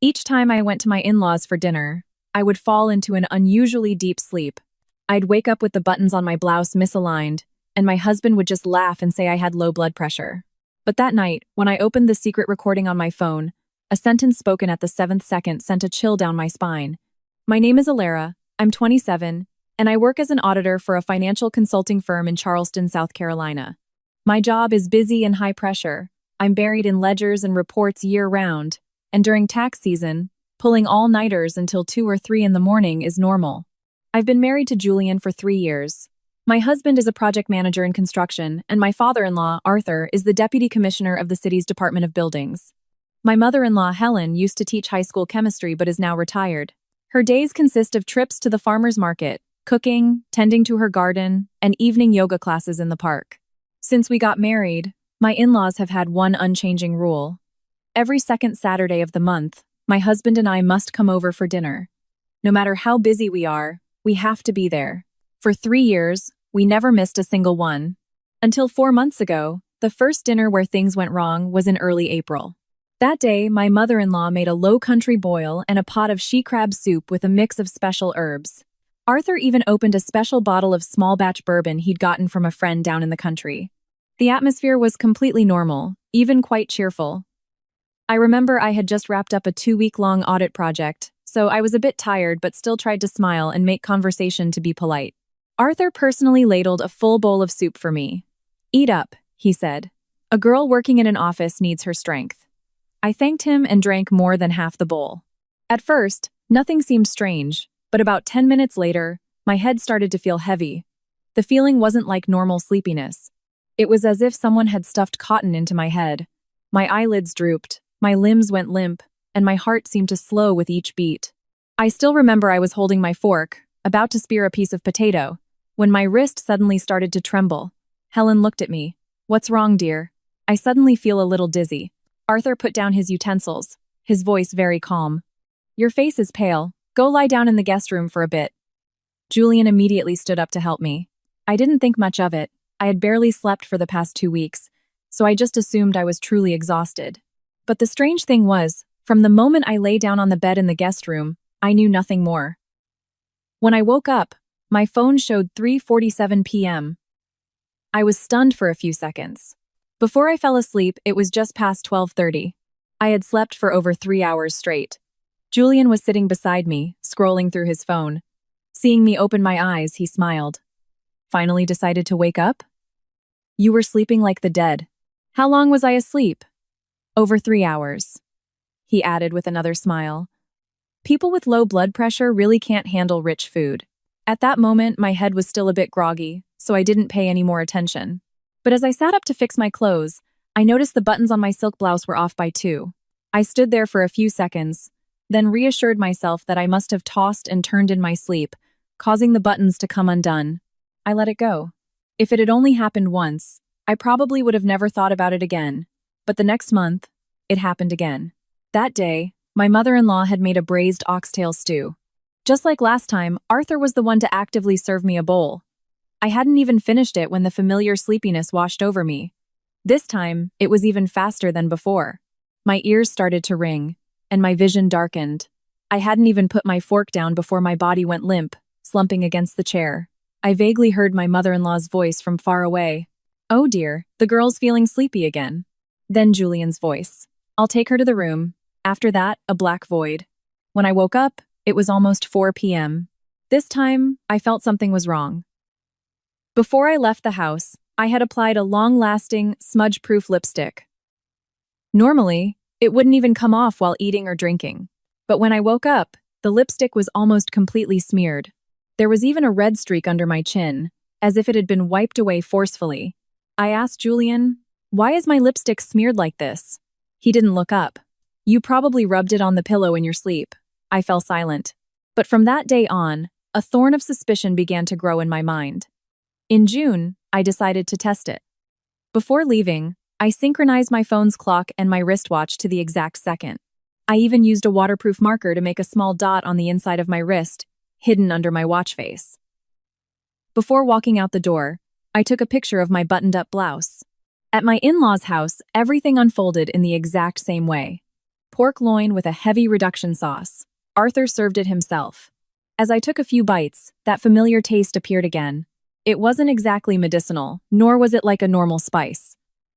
Each time I went to my in-laws for dinner, I would fall into an unusually deep sleep. I'd wake up with the buttons on my blouse misaligned, and my husband would just laugh and say I had low blood pressure. But that night, when I opened the secret recording on my phone, a sentence spoken at the seventh second sent a chill down my spine. My name is Alara, I'm 27, and I work as an auditor for a financial consulting firm in Charleston, South Carolina. My job is busy and high pressure. I'm buried in ledgers and reports year-round, and during tax season, pulling all-nighters until 2 or 3 in the morning is normal. I've been married to Julian for 3 years. My husband is a project manager in construction, and my father-in-law, Arthur, is the deputy commissioner of the city's Department of Buildings. My mother-in-law, Helen, used to teach high school chemistry but is now retired. Her days consist of trips to the farmer's market, cooking, tending to her garden, and evening yoga classes in the park. Since we got married, my in-laws have had one unchanging rule. Every second Saturday of the month, my husband and I must come over for dinner. No matter how busy we are, we have to be there. For 3 years, we never missed a single one. Until 4 months ago, the first dinner where things went wrong was in early April. That day, my mother-in-law made a low-country boil and a pot of she-crab soup with a mix of special herbs. Arthur even opened a special bottle of small-batch bourbon he'd gotten from a friend down in the country. The atmosphere was completely normal, even quite cheerful. I remember I had just wrapped up a 2-week-long audit project, so I was a bit tired but still tried to smile and make conversation to be polite. Arthur personally ladled a full bowl of soup for me. "Eat up," he said. "A girl working in an office needs her strength." I thanked him and drank more than half the bowl. At first, nothing seemed strange, but about 10 minutes later, my head started to feel heavy. The feeling wasn't like normal sleepiness. It was as if someone had stuffed cotton into my head. My eyelids drooped, my limbs went limp, and my heart seemed to slow with each beat. I still remember I was holding my fork, about to spear a piece of potato, when my wrist suddenly started to tremble. Helen looked at me. "What's wrong, dear?" "I suddenly feel a little dizzy." Arthur put down his utensils, his voice very calm. "Your face is pale. Go lie down in the guest room for a bit." Julian immediately stood up to help me. I didn't think much of it. I had barely slept for the past 2 weeks, so I just assumed I was truly exhausted. But the strange thing was, from the moment I lay down on the bed in the guest room, I knew nothing more. When I woke up, my phone showed 3:47 p.m. I was stunned for a few seconds. Before I fell asleep, it was just past 12:30. I had slept for over 3 hours straight. Julian was sitting beside me, scrolling through his phone. Seeing me open my eyes, he smiled. "Finally decided to wake up?" "You were sleeping like the dead." "How long was I asleep?" "Over 3 hours." He added with another smile. People with low blood pressure really can't handle rich food. At that moment, my head was still a bit groggy, so I didn't pay any more attention. But as I sat up to fix my clothes, I noticed the buttons on my silk blouse were off by 2. I stood there for a few seconds, then reassured myself that I must have tossed and turned in my sleep, causing the buttons to come undone. I let it go. If it had only happened once, I probably would have never thought about it again. But the next month, it happened again. That day, my mother-in-law had made a braised oxtail stew. Just like last time, Arthur was the one to actively serve me a bowl. I hadn't even finished it when the familiar sleepiness washed over me. This time, it was even faster than before. My ears started to ring, and my vision darkened. I hadn't even put my fork down before my body went limp, slumping against the chair. I vaguely heard my mother-in-law's voice from far away. "Oh dear, the girl's feeling sleepy again." Then Julian's voice. "I'll take her to the room." After that, a black void. When I woke up, it was almost 4 p.m. This time, I felt something was wrong. Before I left the house, I had applied a long-lasting, smudge-proof lipstick. Normally, it wouldn't even come off while eating or drinking. But when I woke up, the lipstick was almost completely smeared. There was even a red streak under my chin, as if it had been wiped away forcefully. I asked Julian, "Why is my lipstick smeared like this?" He didn't look up. "You probably rubbed it on the pillow in your sleep." I fell silent. But from that day on, a thorn of suspicion began to grow in my mind. In June, I decided to test it. Before leaving, I synchronized my phone's clock and my wristwatch to the exact second. I even used a waterproof marker to make a small dot on the inside of my wrist, hidden under my watch face. Before walking out the door, I took a picture of my buttoned-up blouse. At my in-laws' house, everything unfolded in the exact same way. pork loin with a heavy reduction sauce. Arthur served it himself. As I took a few bites, that familiar taste appeared again. It wasn't exactly medicinal, nor was it like a normal spice.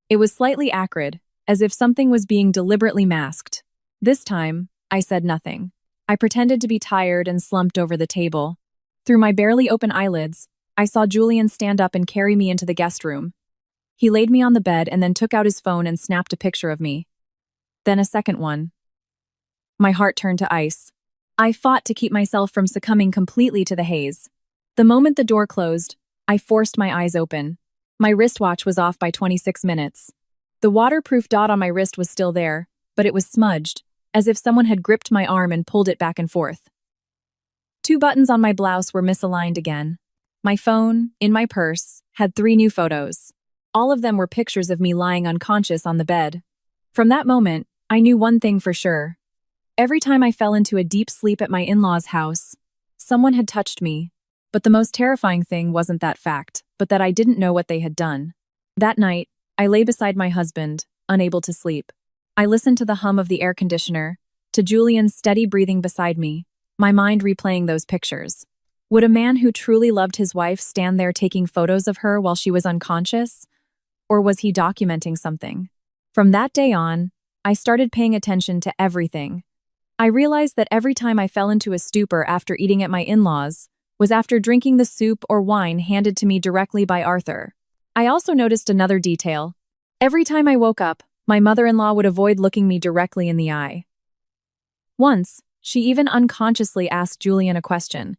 It was slightly acrid, as if something was being deliberately masked. This time, I said nothing. I pretended to be tired and slumped over the table. Through my barely open eyelids, I saw Julian stand up and carry me into the guest room. He laid me on the bed and then took out his phone and snapped a picture of me. Then a second one. My heart turned to ice. I fought to keep myself from succumbing completely to the haze. The moment the door closed, I forced my eyes open. My wristwatch was off by 26 minutes. The waterproof dot on my wrist was still there, but it was smudged, as if someone had gripped my arm and pulled it back and forth. 2 buttons on my blouse were misaligned again. My phone, in my purse, had 3 new photos. All of them were pictures of me lying unconscious on the bed. From that moment, I knew one thing for sure. Every time I fell into a deep sleep at my in-laws' house, someone had touched me. But the most terrifying thing wasn't that fact, but that I didn't know what they had done. That night, I lay beside my husband, unable to sleep. I listened to the hum of the air conditioner, to Julian's steady breathing beside me, my mind replaying those pictures. Would a man who truly loved his wife stand there taking photos of her while she was unconscious? Or was he documenting something? From that day on, I started paying attention to everything. I realized that every time I fell into a stupor after eating at my in-laws was after drinking the soup or wine handed to me directly by Arthur. I also noticed another detail. Every time I woke up, my mother-in-law would avoid looking me directly in the eye. Once, she even unconsciously asked Julian a question.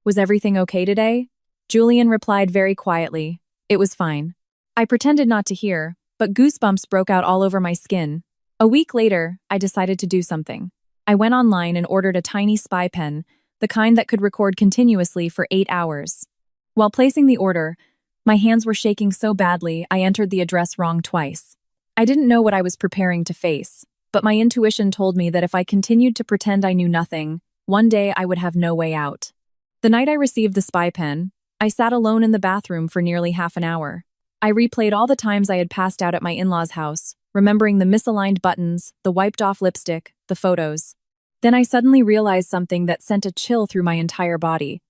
"Was everything okay today?" Julian replied very quietly, "It was fine." I pretended not to hear, but goosebumps broke out all over my skin. A week later, I decided to do something. I went online and ordered a tiny spy pen, the kind that could record continuously for 8 hours. While placing the order, my hands were shaking so badly I entered the address wrong twice. I didn't know what I was preparing to face, but my intuition told me that if I continued to pretend I knew nothing, one day I would have no way out. The night I received the spy pen, I sat alone in the bathroom for nearly half an hour. I replayed all the times I had passed out at my in-laws' house, remembering the misaligned buttons, the wiped-off lipstick, the photos. Then I suddenly realized something that sent a chill through my entire body.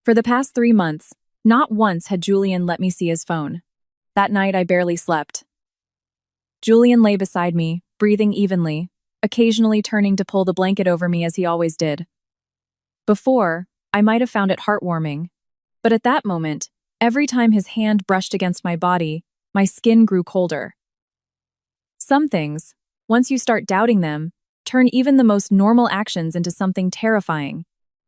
For the past 3 months, not once had Julian let me see his phone. That night I barely slept. Julian lay beside me, breathing evenly, occasionally turning to pull the blanket over me as he always did. Before, I might have found it heartwarming. But at that moment, every time his hand brushed against my body, my skin grew colder. Some things, once you start doubting them, turn even the most normal actions into something terrifying.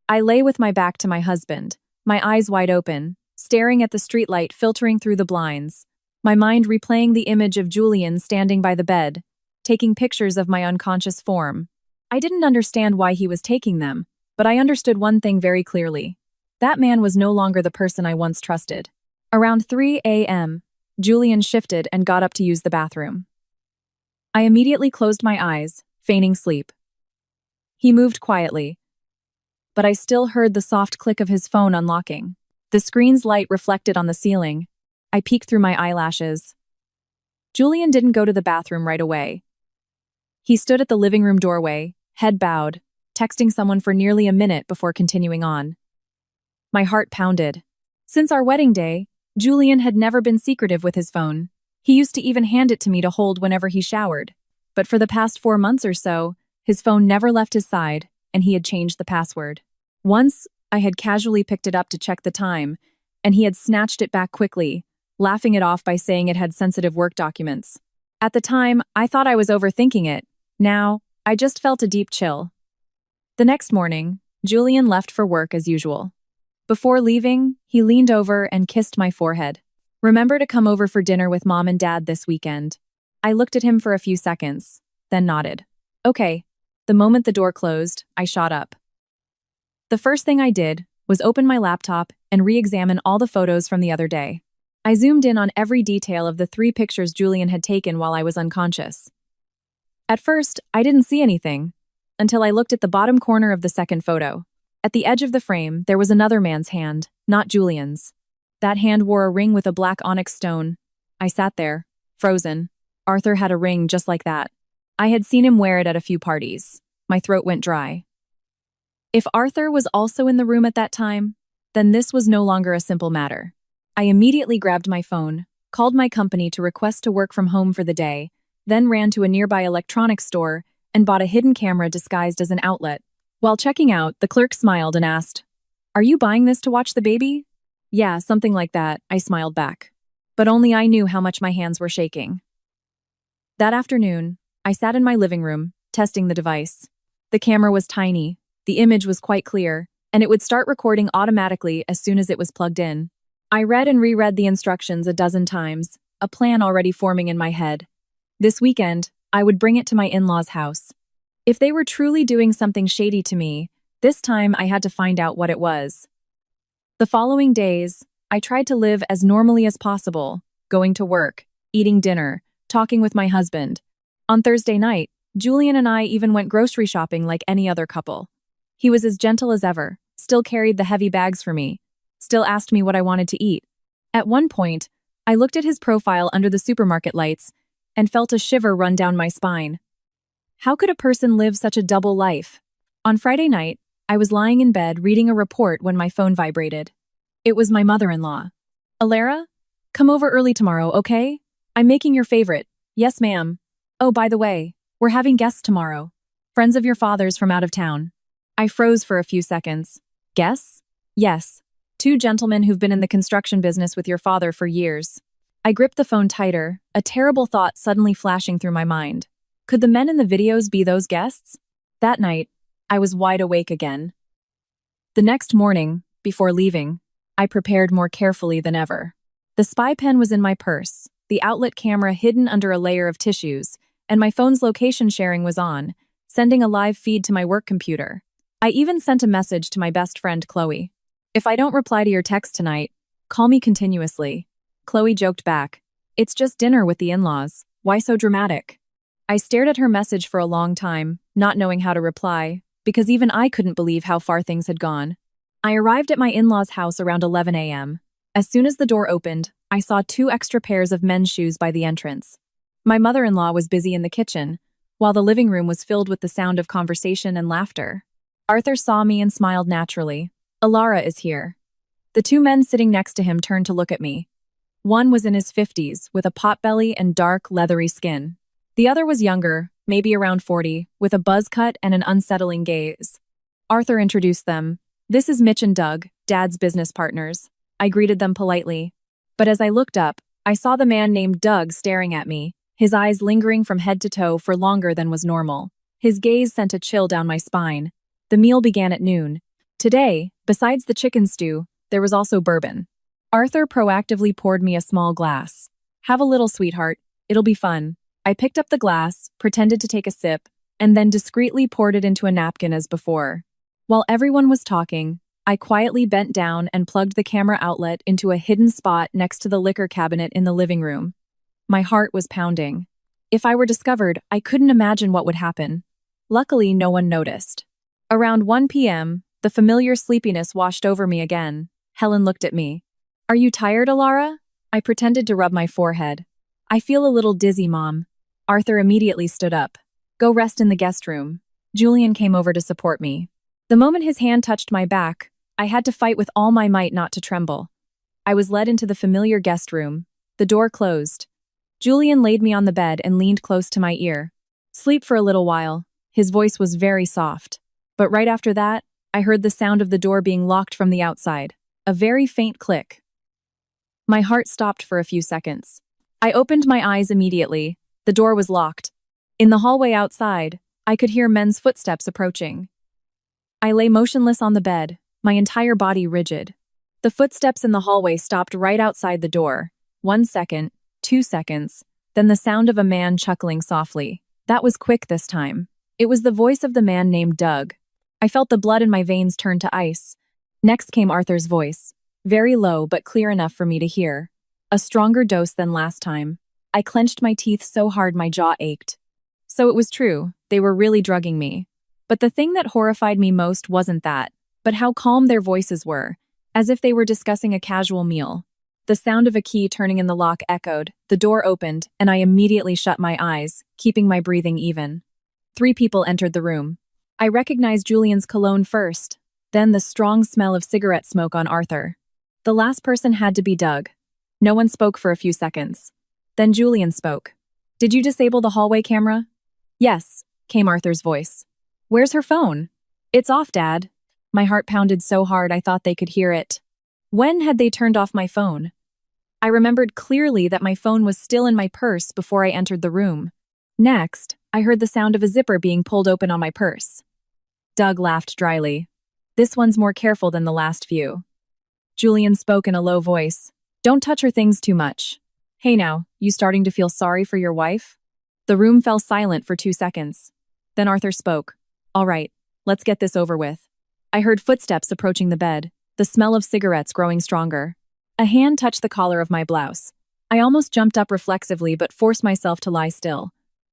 I lay with my back to my husband, my eyes wide open, staring at the streetlight filtering through the blinds, my mind replaying the image of Julian standing by the bed, taking pictures of my unconscious form. I didn't understand why he was taking them, but I understood one thing very clearly. That man was no longer the person I once trusted. Around 3 a.m., Julian shifted and got up to use the bathroom. I immediately closed my eyes, feigning sleep. He moved quietly, but I still heard the soft click of his phone unlocking. The screen's light reflected on the ceiling. I peeked through my eyelashes. Julian didn't go to the bathroom right away. He stood at the living room doorway, head bowed, texting someone for nearly a minute before continuing on. My heart pounded. Since our wedding day, Julian had never been secretive with his phone. He used to even hand it to me to hold whenever he showered. But for the past 4 months or so, his phone never left his side, and he had changed the password. Once, I had casually picked it up to check the time, and he had snatched it back quickly, laughing it off by saying it had sensitive work documents. At the time, I thought I was overthinking it. Now, I just felt a deep chill. The next morning, Julian left for work as usual. Before leaving, he leaned over and kissed my forehead. "Remember to come over for dinner with Mom and Dad this weekend." I looked at him for a few seconds, then nodded. "Okay." The moment the door closed, I shot up. The first thing I did was open my laptop and re-examine all the photos from the other day. I zoomed in on every detail of the 3 pictures Julian had taken while I was unconscious. At first, I didn't see anything, until I looked at the bottom corner of the second photo. At the edge of the frame, there was another man's hand, not Julian's. That hand wore a ring with a black onyx stone. I sat there, frozen. Arthur had a ring just like that. I had seen him wear it at a few parties. My throat went dry. If Arthur was also in the room at that time, then this was no longer a simple matter. I immediately grabbed my phone, called my company to request to work from home for the day, then ran to a nearby electronics store and bought a hidden camera disguised as an outlet. While checking out, the clerk smiled and asked, "Are you buying this to watch the baby?" "Yeah, something like that," I smiled back. But only I knew how much my hands were shaking. That afternoon, I sat in my living room, testing the device. The camera was tiny, the image was quite clear, and it would start recording automatically as soon as it was plugged in. I read and reread the instructions a dozen times, a plan already forming in my head. This weekend, I would bring it to my in-laws' house. If they were truly doing something shady to me, this time I had to find out what it was. The following days, I tried to live as normally as possible, going to work, eating dinner, talking with my husband. On Thursday night, Julian and I even went grocery shopping like any other couple. He was as gentle as ever, still carried the heavy bags for me, still asked me what I wanted to eat. At one point, I looked at his profile under the supermarket lights and felt a shiver run down my spine. How could a person live such a double life? On Friday night, I was lying in bed reading a report when my phone vibrated. It was my mother-in-law. "Alara? Come over early tomorrow, okay? I'm making your favorite." "Yes, ma'am. Oh, by the way, we're having guests tomorrow. Friends of your father's from out of town." I froze for a few seconds. "Guests?" "Yes. 2 gentlemen who've been in the construction business with your father for years." I gripped the phone tighter, a terrible thought suddenly flashing through my mind. Could the men in the videos be those guests? That night, I was wide awake again. The next morning, before leaving, I prepared more carefully than ever. The spy pen was in my purse, the outlet camera hidden under a layer of tissues, and my phone's location sharing was on, sending a live feed to my work computer. I even sent a message to my best friend, Chloe. "If I don't reply to your text tonight, call me continuously." Chloe joked back, "It's just dinner with the in-laws. Why so dramatic?" I stared at her message for a long time, not knowing how to reply, because even I couldn't believe how far things had gone. I arrived at my in-laws' house around 11 a.m. As soon as the door opened, I saw 2 extra pairs of men's shoes by the entrance. My mother-in-law was busy in the kitchen, while the living room was filled with the sound of conversation and laughter. Arthur saw me and smiled naturally. "Alara is here." The 2 men sitting next to him turned to look at me. One was in his 50s, with a potbelly and dark, leathery skin. The other was younger, maybe around 40, with a buzz cut and an unsettling gaze. Arthur introduced them. "This is Mitch and Doug, Dad's business partners." I greeted them politely. But as I looked up, I saw the man named Doug staring at me, his eyes lingering from head to toe for longer than was normal. His gaze sent a chill down my spine. The meal began at noon. Today, besides the chicken stew, there was also bourbon. Arthur proactively poured me a small glass. "Have a little, sweetheart. It'll be fun." I picked up the glass, pretended to take a sip, and then discreetly poured it into a napkin as before. While everyone was talking, I quietly bent down and plugged the camera outlet into a hidden spot next to the liquor cabinet in the living room. My heart was pounding. If I were discovered, I couldn't imagine what would happen. Luckily, no one noticed. Around 1 p.m., the familiar sleepiness washed over me again. Helen looked at me. "Are you tired, Alara?" I pretended to rub my forehead. "I feel a little dizzy, Mom." Arthur immediately stood up. "Go rest in the guest room." Julian came over to support me. The moment his hand touched my back, I had to fight with all my might not to tremble. I was led into the familiar guest room. The door closed. Julian laid me on the bed and leaned close to my ear. "Sleep for a little while." His voice was very soft. But right after that, I heard the sound of the door being locked from the outside. A very faint click. My heart stopped for a few seconds. I opened my eyes immediately. The door was locked. In the hallway outside, I could hear men's footsteps approaching. I lay motionless on the bed, my entire body rigid. The footsteps in the hallway stopped right outside the door. 1 second, 2 seconds, then the sound of a man chuckling softly. That was quick this time. It was the voice of the man named Doug. I felt the blood in my veins turn to ice. Next came Arthur's voice, very low but clear enough for me to hear. A stronger dose than last time. I clenched my teeth so hard my jaw ached. So it was true, they were really drugging me. But the thing that horrified me most wasn't that, but how calm their voices were, as if they were discussing a casual meal. The sound of a key turning in the lock echoed, the door opened, and I immediately shut my eyes, keeping my breathing even. 3 people entered the room. I recognized Julian's cologne first, then the strong smell of cigarette smoke on Arthur. The last person had to be Doug. No one spoke for a few seconds. Then Julian spoke. "Did you disable the hallway camera?" "Yes," came Arthur's voice. "Where's her phone?" "It's off, Dad." My heart pounded so hard I thought they could hear it. When had they turned off my phone? I remembered clearly that my phone was still in my purse before I entered the room. Next, I heard the sound of a zipper being pulled open on my purse. Doug laughed dryly. "This one's more careful than the last few." Julian spoke in a low voice. "Don't touch her things too much. Hey now, you starting to feel sorry for your wife?" The room fell silent for 2 seconds. Then Arthur spoke. "All right, let's get this over with." I heard footsteps approaching the bed, the smell of cigarettes growing stronger. A hand touched the collar of my blouse. I almost jumped up reflexively but forced myself to lie still.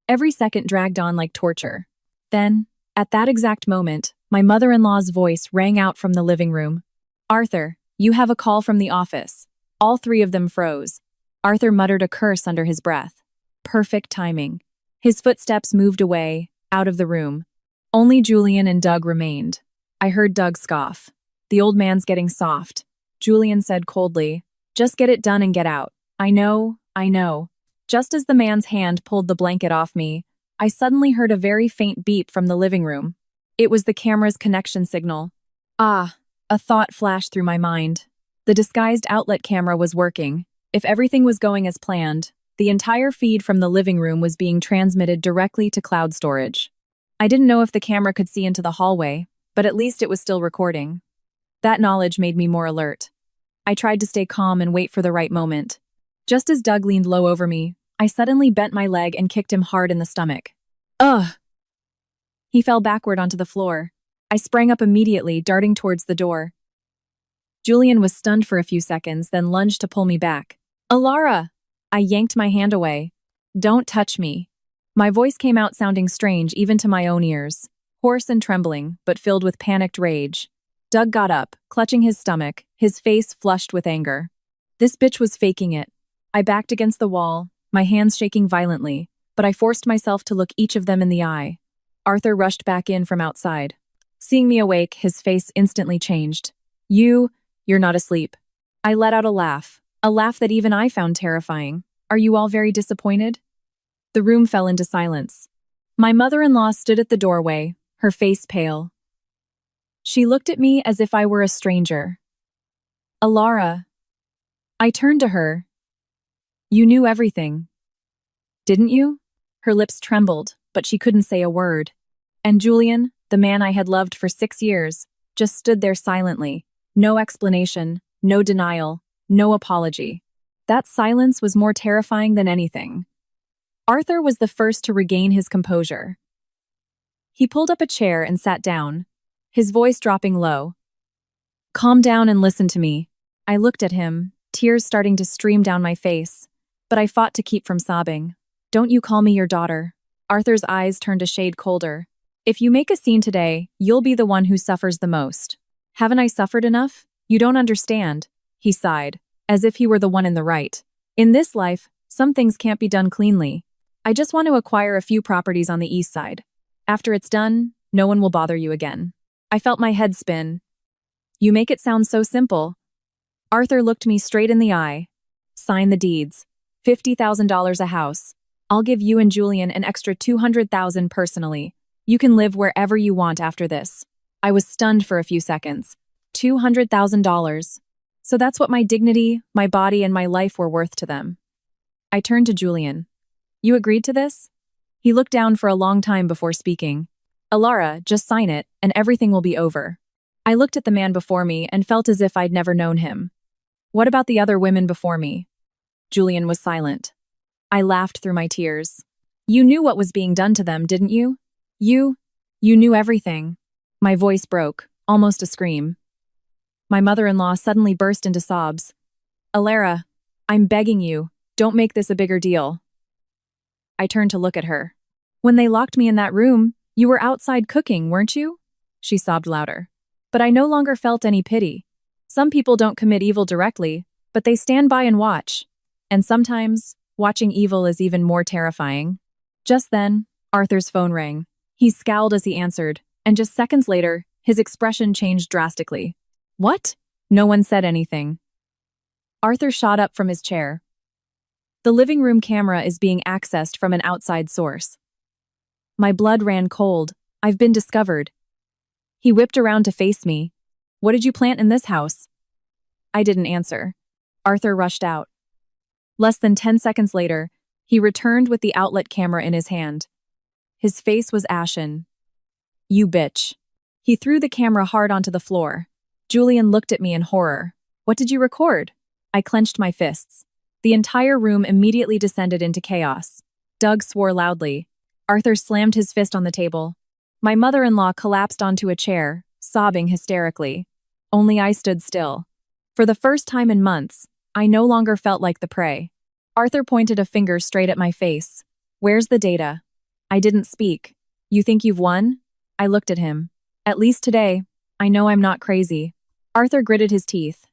Every second dragged on like torture. Then, at that exact moment, my mother-in-law's voice rang out from the living room. "Arthur, you have a call from the office." All 3 of them froze. Arthur muttered a curse under his breath. Perfect timing. His footsteps moved away, out of the room. Only Julian and Doug remained. I heard Doug scoff. "The old man's getting soft." Julian said coldly, "Just get it done and get out." I know. Just as the man's hand pulled the blanket off me, I suddenly heard a very faint beep from the living room. It was the camera's connection signal. A thought flashed through my mind. The disguised outlet camera was working. If everything was going as planned, the entire feed from the living room was being transmitted directly to cloud storage. I didn't know if the camera could see into the hallway, but at least it was still recording. That knowledge made me more alert. I tried to stay calm and wait for the right moment. Just as Doug leaned low over me, I suddenly bent my leg and kicked him hard in the stomach. Ugh! He fell backward onto the floor. I sprang up immediately, darting towards the door. Julian was stunned for a few seconds, then lunged to pull me back. "Alara!" I yanked my hand away. "Don't touch me." My voice came out sounding strange even to my own ears, hoarse and trembling, but filled with panicked rage. Doug got up, clutching his stomach, his face flushed with anger. This bitch was faking it. I backed against the wall, my hands shaking violently, but I forced myself to look each of them in the eye. Arthur rushed back in from outside. Seeing me awake, his face instantly changed. You're not asleep." I let out a laugh that even I found terrifying. "Are you all very disappointed?" The room fell into silence. My mother-in-law stood at the doorway, her face pale. She looked at me as if I were a stranger. "Alara." I turned to her. "You knew everything, didn't you?" Her lips trembled, but she couldn't say a word. And Julian, the man I had loved for 6 years, just stood there silently. No explanation, no denial, no apology. That silence was more terrifying than anything. Arthur was the first to regain his composure. He pulled up a chair and sat down, his voice dropping low. "Calm down and listen to me." I looked at him, tears starting to stream down my face, but I fought to keep from sobbing. "Don't you call me your daughter." Arthur's eyes turned a shade colder. "If you make a scene today, you'll be the one who suffers the most." "Haven't I suffered enough? You don't understand," he sighed, as if he were the one in the right. "In this life, some things can't be done cleanly. I just want to acquire a few properties on the east side. After it's done, no one will bother you again." I felt my head spin. "You make it sound so simple." Arthur looked me straight in the eye. "Sign the deeds. $50,000 a house. I'll give you and Julian an extra $200,000 personally. You can live wherever you want after this." I was stunned for a few seconds. $200,000. So that's what my dignity, my body, and my life were worth to them. I turned to Julian. "You agreed to this?" He looked down for a long time before speaking. "Alara, just sign it, and everything will be over." I looked at the man before me and felt as if I'd never known him. "What about the other women before me?" Julian was silent. I laughed through my tears. "You knew what was being done to them, didn't you? You knew everything." My voice broke, almost a scream. My mother-in-law suddenly burst into sobs. "Alara, I'm begging you, don't make this a bigger deal." I turned to look at her. "When they locked me in that room, you were outside cooking, weren't you?" She sobbed louder. But I no longer felt any pity. Some people don't commit evil directly. but they stand by and watch. And sometimes, watching evil is even more terrifying. Just then, Arthur's phone rang. He scowled as he answered, and just seconds later, his expression changed drastically. What? No one said anything. Arthur shot up from his chair. The living room camera is being accessed from an outside source. My blood ran cold. I've been discovered. He whipped around to face me. What did you plant in this house? I didn't answer. Arthur rushed out. Less than 10 seconds later, he returned with the outlet camera in his hand. His face was ashen. You bitch. He threw the camera hard onto the floor. Julian looked at me in horror. What did you record? I clenched my fists. The entire room immediately descended into chaos. Doug swore loudly. Arthur slammed his fist on the table. My mother-in-law collapsed onto a chair, sobbing hysterically. Only I stood still. For the first time in months, I no longer felt like the prey. Arthur pointed a finger straight at my face. Where's the data? I didn't speak. You think you've won? I looked at him. At least today, I know I'm not crazy. Arthur gritted his teeth.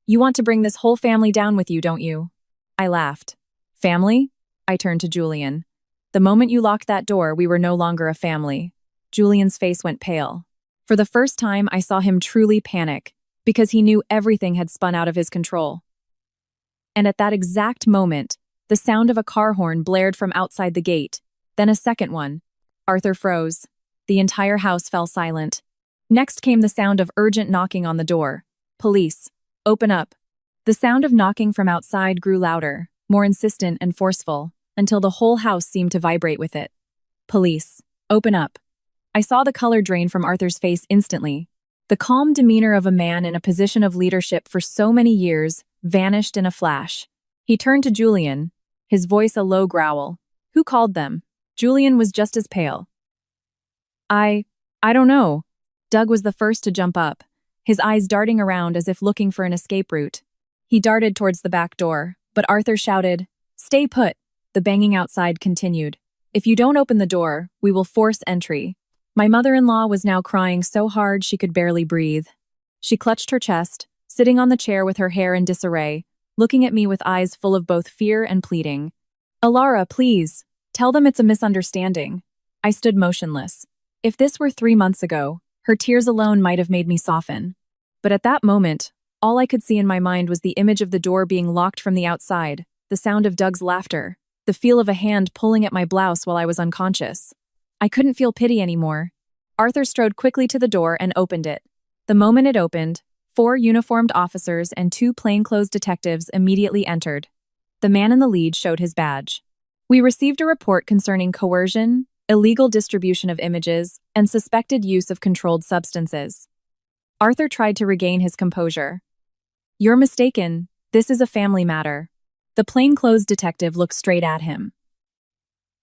You want to bring this whole family down with you, don't you? I laughed. Family? I turned to Julian. The moment you locked that door, we were no longer a family. Julian's face went pale. For the first time, I saw him truly panic, because he knew everything had spun out of his control. And at that exact moment, the sound of a car horn blared from outside the gate, then a second one. Arthur froze. The entire house fell silent. Next came the sound of urgent knocking on the door. Police. Open up. The sound of knocking from outside grew louder, more insistent and forceful, until the whole house seemed to vibrate with it. Police. Open up. I saw the color drain from Arthur's face instantly. The calm demeanor of a man in a position of leadership for so many years vanished in a flash. He turned to Julian, his voice a low growl. Who called them? Julian was just as pale. I don't know. Doug was the first to jump up, his eyes darting around as if looking for an escape route. He darted towards the back door, but Arthur shouted, Stay put. The banging outside continued. If you don't open the door, we will force entry. My mother-in-law was now crying so hard she could barely breathe. She clutched her chest, sitting on the chair with her hair in disarray, looking at me with eyes full of both fear and pleading. Alara, please, tell them it's a misunderstanding. I stood motionless. If this were 3 months ago, her tears alone might have made me soften. But at that moment, all I could see in my mind was the image of the door being locked from the outside, the sound of Doug's laughter, the feel of a hand pulling at my blouse while I was unconscious. I couldn't feel pity anymore. Arthur strode quickly to the door and opened it. The moment it opened, 4 uniformed officers and 2 plainclothes detectives immediately entered. The man in the lead showed his badge. We received a report concerning coercion, illegal distribution of images, and suspected use of controlled substances. Arthur tried to regain his composure. You're mistaken. This is a family matter. The plainclothes detective looked straight at him.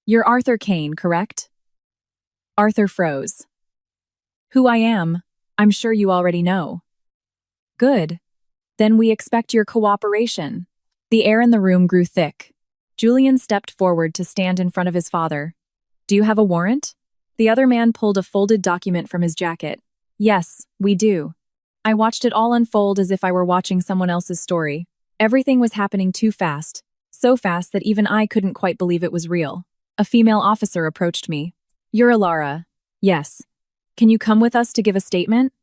You're Arthur Kane, correct? Arthur froze. Who I am, I'm sure you already know. Good. Then we expect your cooperation. The air in the room grew thick. Julian stepped forward to stand in front of his father. Do you have a warrant? The other man pulled a folded document from his jacket. Yes, we do. I watched it all unfold as if I were watching someone else's story. Everything was happening too fast, so fast that even I couldn't quite believe it was real. A female officer approached me. You're Alara. Yes. Can you come with us to give a statement?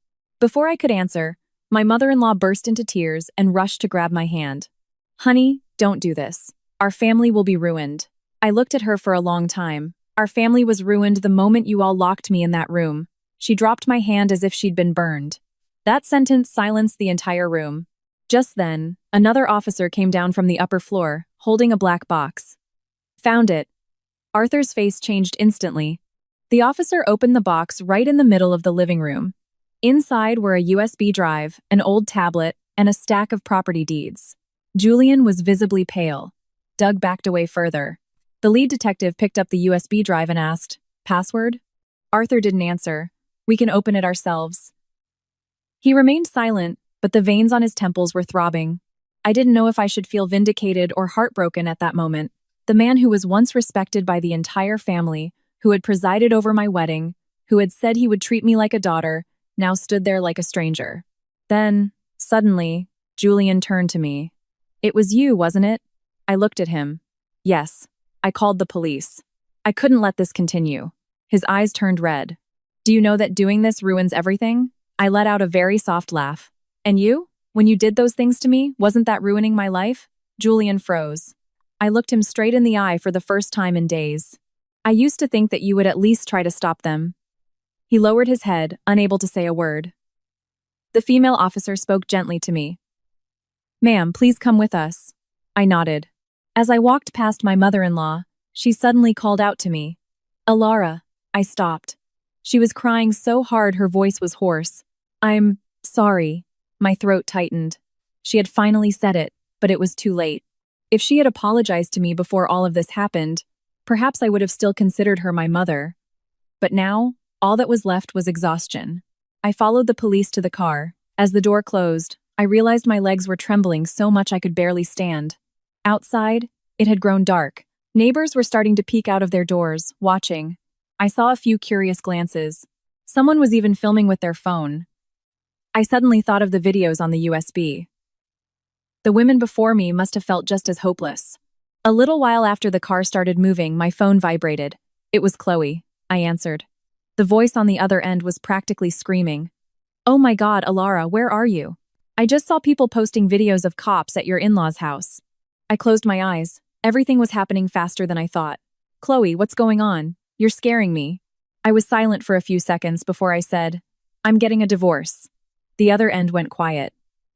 Before I could answer, my mother-in-law burst into tears and rushed to grab my hand. Honey, don't do this. Our family will be ruined. I looked at her for a long time. Our family was ruined the moment you all locked me in that room. She dropped my hand as if she'd been burned. That sentence silenced the entire room. Just then, another officer came down from the upper floor, holding a black box. Found it. Arthur's face changed instantly. The officer opened the box right in the middle of the living room. Inside were a USB drive, an old tablet, and a stack of property deeds. Julian was visibly pale. Doug backed away further. The lead detective picked up the USB drive and asked, Password? Arthur didn't answer. We can open it ourselves. He remained silent, but the veins on his temples were throbbing. I didn't know if I should feel vindicated or heartbroken at that moment. The man who was once respected by the entire family, who had presided over my wedding, who had said he would treat me like a daughter, now stood there like a stranger. Then, suddenly, Julian turned to me. It was you, wasn't it? I looked at him. Yes. I called the police. I couldn't let this continue. His eyes turned red. Do you know that doing this ruins everything? I let out a very soft laugh. And you? When you did those things to me, wasn't that ruining my life? Julian froze. I looked him straight in the eye for the first time in days. I used to think that you would at least try to stop them. He lowered his head, unable to say a word. The female officer spoke gently to me. Ma'am, please come with us. I nodded. As I walked past my mother-in-law, she suddenly called out to me. Alara. I stopped. She was crying so hard her voice was hoarse. I'm sorry. My throat tightened. She had finally said it, but it was too late. If she had apologized to me before all of this happened, perhaps I would have still considered her my mother. But now, all that was left was exhaustion. I followed the police to the car. As the door closed, I realized my legs were trembling so much I could barely stand. Outside, it had grown dark. Neighbors were starting to peek out of their doors, watching. I saw a few curious glances. Someone was even filming with their phone. I suddenly thought of the videos on the USB. The women before me must have felt just as hopeless. A little while after the car started moving, my phone vibrated. It was Chloe. I answered. The voice on the other end was practically screaming. Oh my God, Alara, where are you? I just saw people posting videos of cops at your in-laws' house. I closed my eyes. Everything was happening faster than I thought. Chloe, what's going on? You're scaring me. I was silent for a few seconds before I said, I'm getting a divorce. The other end went quiet.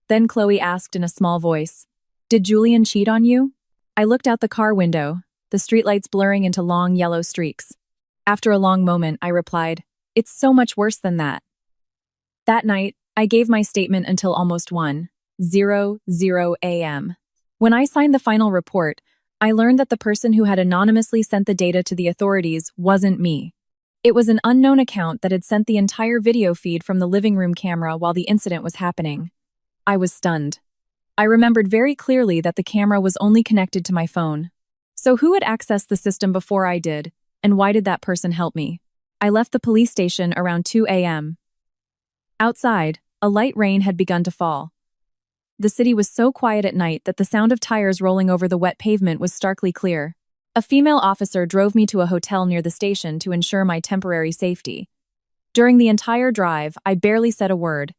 Then Chloe asked in a small voice, Did Julian cheat on you? I looked out the car window, the streetlights blurring into long yellow streaks. After a long moment, I replied, It's so much worse than that. That night, I gave my statement until almost 1:00 a.m. When I signed the final report, I learned that the person who had anonymously sent the data to the authorities wasn't me. It was an unknown account that had sent the entire video feed from the living room camera while the incident was happening. I was stunned. I remembered very clearly that the camera was only connected to my phone. So who had accessed the system before I did, and why did that person help me? I left the police station around 2 a.m. Outside, a light rain had begun to fall. The city was so quiet at night that the sound of tires rolling over the wet pavement was starkly clear. A female officer drove me to a hotel near the station to ensure my temporary safety. During the entire drive, I barely said a word.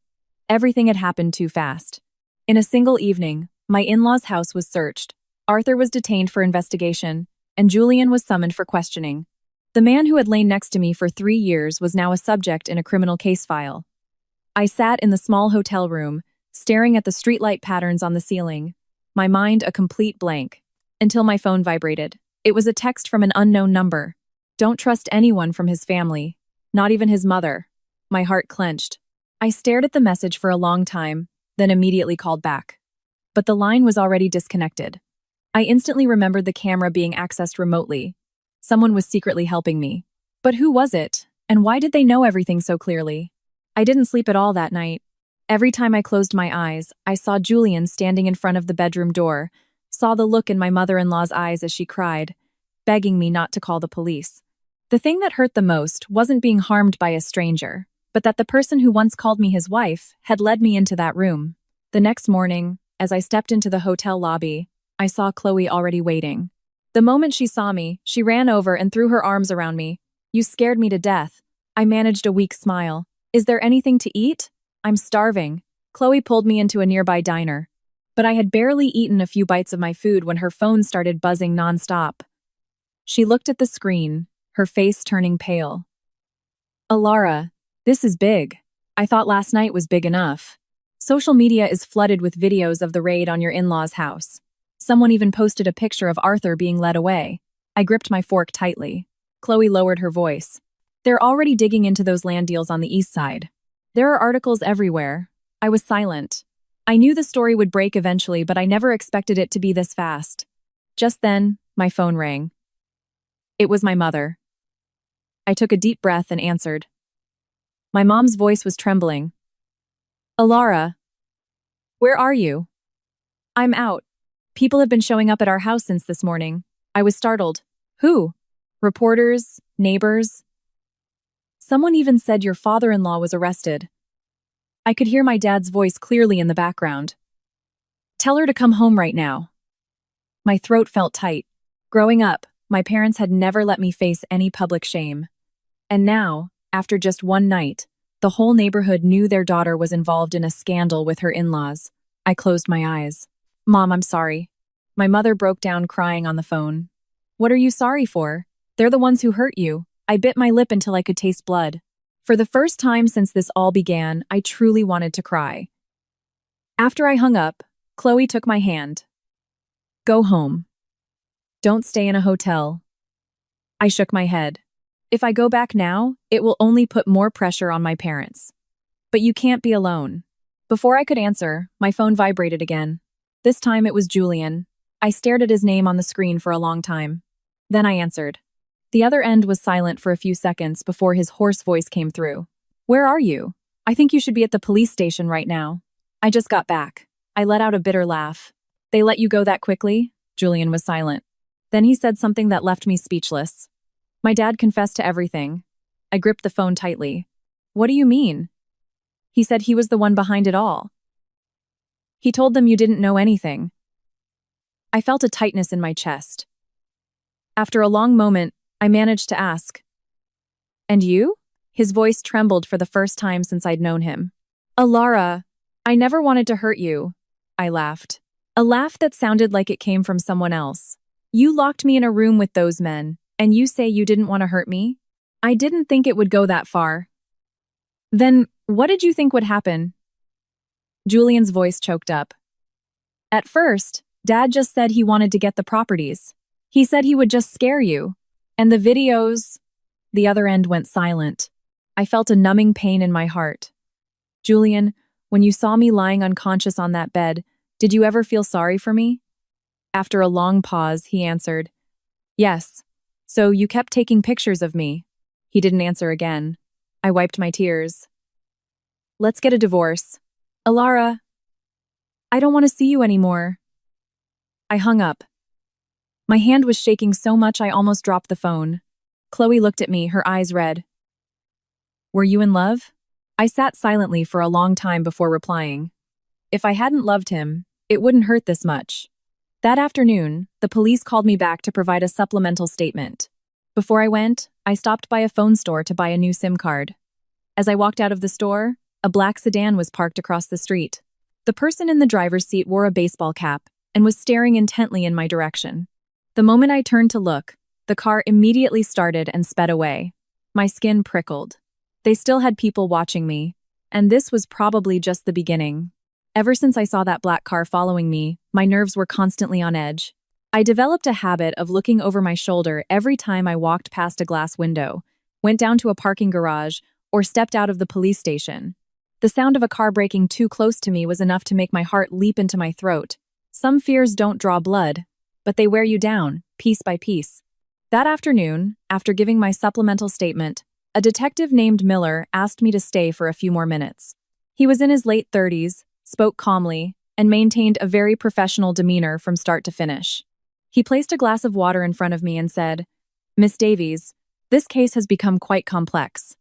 Everything had happened too fast. In a single evening, my in-laws' house was searched. Arthur was detained for investigation, and Julian was summoned for questioning. The man who had lain next to me for 3 years was now a subject in a criminal case file. I sat in the small hotel room, staring at the streetlight patterns on the ceiling, my mind a complete blank, until my phone vibrated. It was a text from an unknown number. Don't trust anyone from his family, not even his mother. My heart clenched. I stared at the message for a long time, then immediately called back. But the line was already disconnected. I instantly remembered the camera being accessed remotely. Someone was secretly helping me. But who was it? And why did they know everything so clearly? I didn't sleep at all that night. Every time I closed my eyes, I saw Julian standing in front of the bedroom door, saw the look in my mother-in-law's eyes as she cried, begging me not to call the police. The thing that hurt the most wasn't being harmed by a stranger, but that the person who once called me his wife had led me into that room. The next morning, as I stepped into the hotel lobby, I saw Chloe already waiting. The moment she saw me, she ran over and threw her arms around me. You scared me to death. I managed a weak smile. Is there anything to eat? I'm starving. Chloe pulled me into a nearby diner. But I had barely eaten a few bites of my food when her phone started buzzing nonstop. She looked at the screen, her face turning pale. Alara, this is big. I thought last night was big enough. Social media is flooded with videos of the raid on your in-laws' house. Someone even posted a picture of Arthur being led away. I gripped my fork tightly. Chloe lowered her voice. They're already digging into those land deals on the east side. There are articles everywhere. I was silent. I knew the story would break eventually, but I never expected it to be this fast. Just then, my phone rang. It was my mother. I took a deep breath and answered. My mom's voice was trembling. Alara, where are you? I'm out. People have been showing up at our house since this morning. I was startled. Who? Reporters? Neighbors? Someone even said your father-in-law was arrested. I could hear my dad's voice clearly in the background. Tell her to come home right now. My throat felt tight. Growing up, my parents had never let me face any public shame. And now, after just one night, the whole neighborhood knew their daughter was involved in a scandal with her in-laws. I closed my eyes. Mom, I'm sorry. My mother broke down crying on the phone. What are you sorry for? They're the ones who hurt you. I bit my lip until I could taste blood. For the first time since this all began, I truly wanted to cry. After I hung up, Chloe took my hand. Go home. Don't stay in a hotel. I shook my head. If I go back now, it will only put more pressure on my parents. But you can't be alone. Before I could answer, my phone vibrated again. This time it was Julian. I stared at his name on the screen for a long time. Then I answered. The other end was silent for a few seconds before his hoarse voice came through. Where are you? I think you should be at the police station right now. I just got back. I let out a bitter laugh. They let you go that quickly? Julian was silent. Then he said something that left me speechless. My dad confessed to everything. I gripped the phone tightly. What do you mean? He said he was the one behind it all. He told them you didn't know anything. I felt a tightness in my chest. After a long moment, I managed to ask. And you? His voice trembled for the first time since I'd known him. Alara, I never wanted to hurt you. I laughed. A laugh that sounded like it came from someone else. You locked me in a room with those men, and you say you didn't want to hurt me? I didn't think it would go that far. Then, what did you think would happen? Julian's voice choked up. At first, Dad just said he wanted to get the properties. He said he would just scare you. And the videos... The other end went silent. I felt a numbing pain in my heart. Julian, when you saw me lying unconscious on that bed, did you ever feel sorry for me? After a long pause, he answered, Yes. So you kept taking pictures of me. He didn't answer again. I wiped my tears. Let's get a divorce. Alara, I don't want to see you anymore. I hung up. My hand was shaking so much I almost dropped the phone. Chloe looked at me, her eyes red. Were you in love? I sat silently for a long time before replying. If I hadn't loved him, it wouldn't hurt this much. That afternoon, the police called me back to provide a supplemental statement. Before I went, I stopped by a phone store to buy a new SIM card. As I walked out of the store, a black sedan was parked across the street. The person in the driver's seat wore a baseball cap and was staring intently in my direction. The moment I turned to look, the car immediately started and sped away. My skin prickled. They still had people watching me, and this was probably just the beginning. Ever since I saw that black car following me, my nerves were constantly on edge. I developed a habit of looking over my shoulder every time I walked past a glass window, went down to a parking garage, or stepped out of the police station. The sound of a car braking too close to me was enough to make my heart leap into my throat. Some fears don't draw blood, but they wear you down, piece by piece. That afternoon, after giving my supplemental statement, a detective named Miller asked me to stay for a few more minutes. He was in his late 30s, spoke calmly, and maintained a very professional demeanor from start to finish. He placed a glass of water in front of me and said, Miss Davies, this case has become quite complex.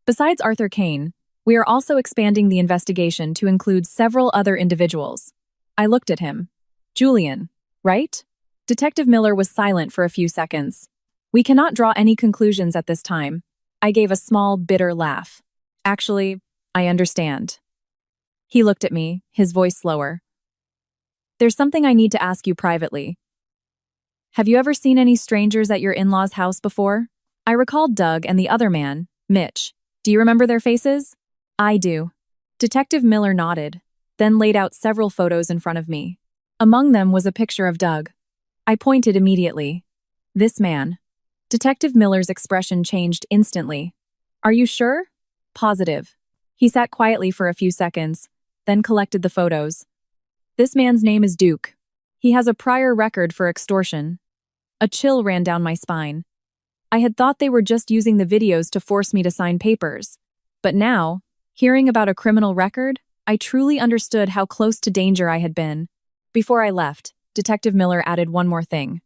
Besides Arthur Kane, we are also expanding the investigation to include several other individuals. I looked at him. Julian, right? Detective Miller was silent for a few seconds. We cannot draw any conclusions at this time. I gave a small, bitter laugh. Actually, I understand. He looked at me, his voice slower. There's something I need to ask you privately. Have you ever seen any strangers at your in-laws' house before? I recalled Doug and the other man, Mitch. Do you remember their faces? I do. Detective Miller nodded, then laid out several photos in front of me. Among them was a picture of Doug. I pointed immediately. This man. Detective Miller's expression changed instantly. Are you sure? Positive. He sat quietly for a few seconds, then collected the photos. This man's name is Duke. He has a prior record for extortion. A chill ran down my spine. I had thought they were just using the videos to force me to sign papers. But now, hearing about a criminal record, I truly understood how close to danger I had been. Before I left, Detective Miller added one more thing.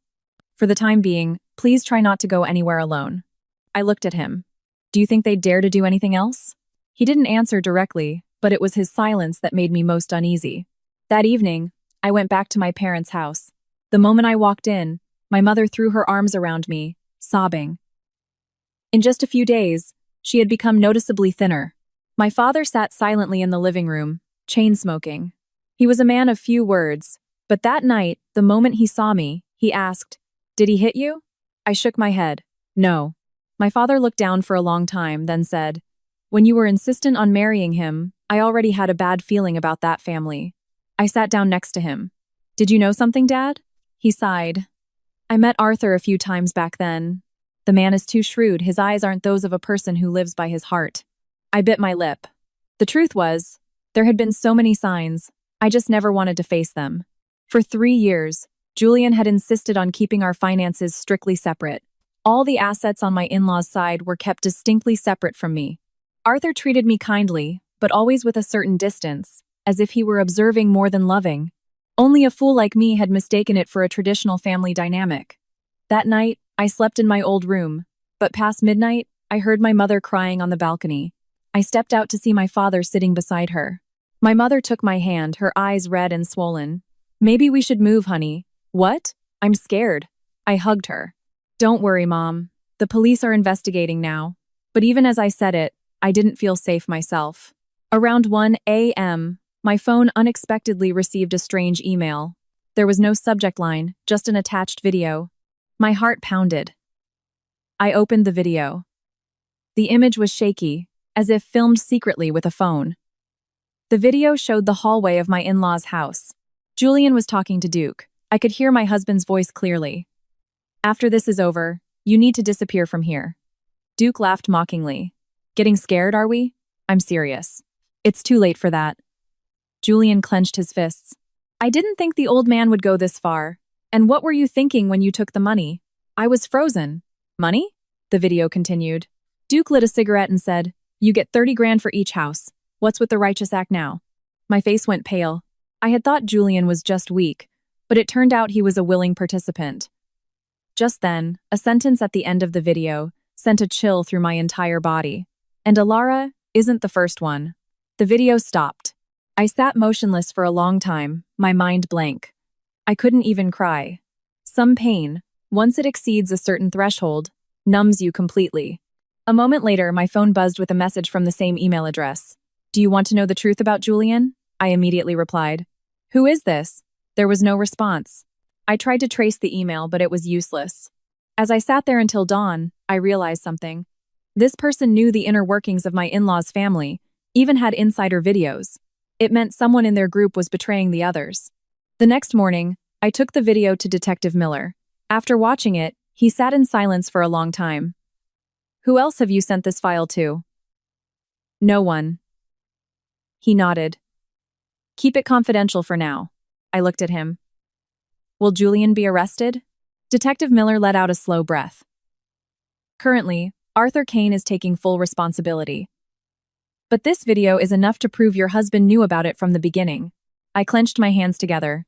For the time being, please try not to go anywhere alone. I looked at him. Do you think they'd dare to do anything else? He didn't answer directly, but it was his silence that made me most uneasy. That evening, I went back to my parents' house. The moment I walked in, my mother threw her arms around me, sobbing. In just a few days, she had become noticeably thinner. My father sat silently in the living room, chain-smoking. He was a man of few words, but that night, the moment he saw me, he asked, "Did he hit you?" I shook my head. No. My father looked down for a long time, then said, "When you were insistent on marrying him, I already had a bad feeling about that family." I sat down next to him. "Did you know something, Dad?" He sighed. "I met Arthur a few times back then. The man is too shrewd, his eyes aren't those of a person who lives by his heart." I bit my lip. The truth was, there had been so many signs, I just never wanted to face them. For 3 years, Julian had insisted on keeping our finances strictly separate. All the assets on my in-laws' side were kept distinctly separate from me. Arthur treated me kindly, but always with a certain distance, as if he were observing more than loving. Only a fool like me had mistaken it for a traditional family dynamic. That night, I slept in my old room, but past midnight, I heard my mother crying on the balcony. I stepped out to see my father sitting beside her. My mother took my hand, her eyes red and swollen. "Maybe we should move, honey." "What? I'm scared." I hugged her. "Don't worry, Mom. The police are investigating now." But even as I said it, I didn't feel safe myself. Around 1 a.m., my phone unexpectedly received a strange email. There was no subject line, just an attached video. My heart pounded. I opened the video. The image was shaky, as if filmed secretly with a phone. The video showed the hallway of my in-laws' house. Julian was talking to Duke. I could hear my husband's voice clearly. "After this is over, you need to disappear from here." Duke laughed mockingly. "Getting scared, are we?" "I'm serious. It's too late for that." Julian clenched his fists. "I didn't think the old man would go this far. And what were you thinking when you took the money?" I was frozen. "Money?" The video continued. Duke lit a cigarette and said, "You get 30 grand for each house. What's with the righteous act now?" My face went pale. I had thought Julian was just weak, but it turned out he was a willing participant. Just then, a sentence at the end of the video sent a chill through my entire body. "And Alara isn't the first one." The video stopped. I sat motionless for a long time, my mind blank. I couldn't even cry. Some pain, once it exceeds a certain threshold, numbs you completely. A moment later, my phone buzzed with a message from the same email address. "Do you want to know the truth about Julian?" I immediately replied. "Who is this?" There was no response. I tried to trace the email, but it was useless. As I sat there until dawn, I realized something. This person knew the inner workings of my in-laws' family, even had insider videos. It meant someone in their group was betraying the others. The next morning, I took the video to Detective Miller. After watching it, he sat in silence for a long time. "Who else have you sent this file to?" "No one." He nodded. "Keep it confidential for now." I looked at him. "Will Julian be arrested?" Detective Miller let out a slow breath. "Currently, Arthur Kane is taking full responsibility. But this video is enough to prove your husband knew about it from the beginning." I clenched my hands together.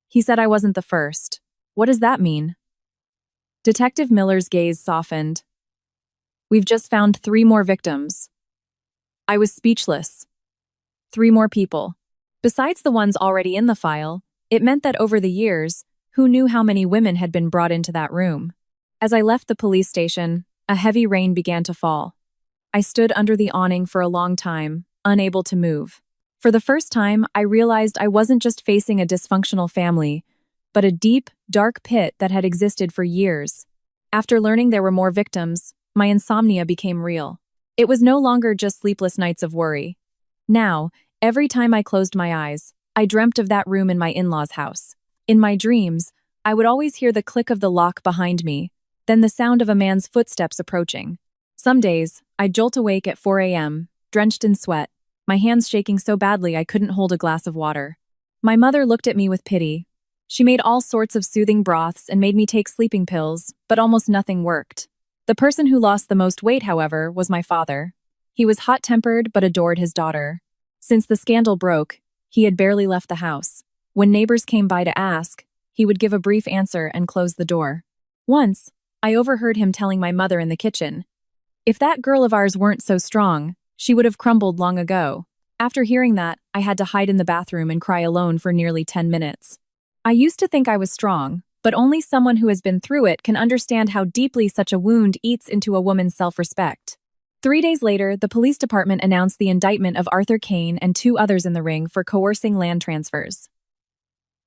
"He said I wasn't the first. What does that mean?" Detective Miller's gaze softened. "We've just found 3 more victims." I was speechless. 3 more people. Besides the ones already in the file, it meant that over the years, who knew how many women had been brought into that room? As I left the police station, a heavy rain began to fall. I stood under the awning for a long time, unable to move. For the first time, I realized I wasn't just facing a dysfunctional family, but a deep, dark pit that had existed for years. After learning there were more victims, my insomnia became real. It was no longer just sleepless nights of worry. Now, every time I closed my eyes, I dreamt of that room in my in-laws' house. In my dreams, I would always hear the click of the lock behind me, then the sound of a man's footsteps approaching. Some days, I'd jolt awake at 4 a.m., drenched in sweat, my hands shaking so badly I couldn't hold a glass of water. My mother looked at me with pity. She made all sorts of soothing broths and made me take sleeping pills, but almost nothing worked. The person who lost the most weight, however, was my father. He was hot-tempered but adored his daughter. Since the scandal broke, he had barely left the house. When neighbors came by to ask, he would give a brief answer and close the door. Once, I overheard him telling my mother in the kitchen, "If that girl of ours weren't so strong, she would have crumbled long ago." After hearing that, I had to hide in the bathroom and cry alone for nearly 10 minutes. I used to think I was strong, but only someone who has been through it can understand how deeply such a wound eats into a woman's self-respect. 3 days later, the police department announced the indictment of Arthur Kane and 2 others in the ring for coercing land transfers.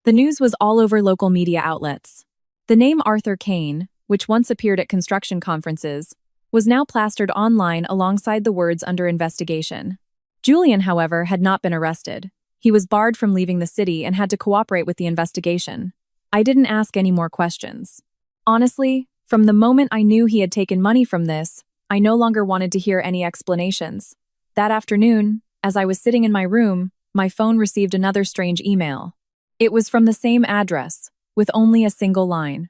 The news was all over local media outlets. The name Arthur Kane, which once appeared at construction conferences, was now plastered online alongside the words under investigation. Julian, however, had not been arrested. He was barred from leaving the city and had to cooperate with the investigation. I didn't ask any more questions. Honestly, from the moment I knew he had taken money from this, I no longer wanted to hear any explanations. That afternoon, as I was sitting in my room, my phone received another strange email. It was from the same address, with only a single line.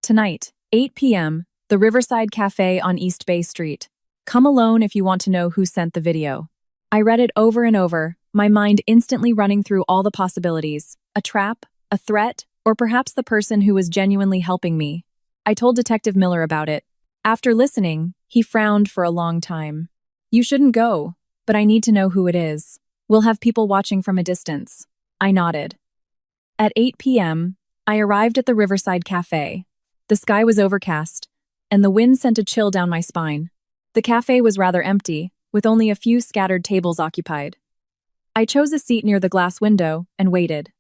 Tonight, 8 p.m., the Riverside Cafe on East Bay Street. Come alone if you want to know who sent the video. I read it over and over, my mind instantly running through all the possibilities. A trap, a threat, or perhaps the person who was genuinely helping me. I told Detective Miller about it. After listening, he frowned for a long time. You shouldn't go, but I need to know who it is. We'll have people watching from a distance. I nodded. At 8 p.m., I arrived at the Riverside Cafe. The sky was overcast, and the wind sent a chill down my spine. The cafe was rather empty, with only a few scattered tables occupied. I chose a seat near the glass window and waited.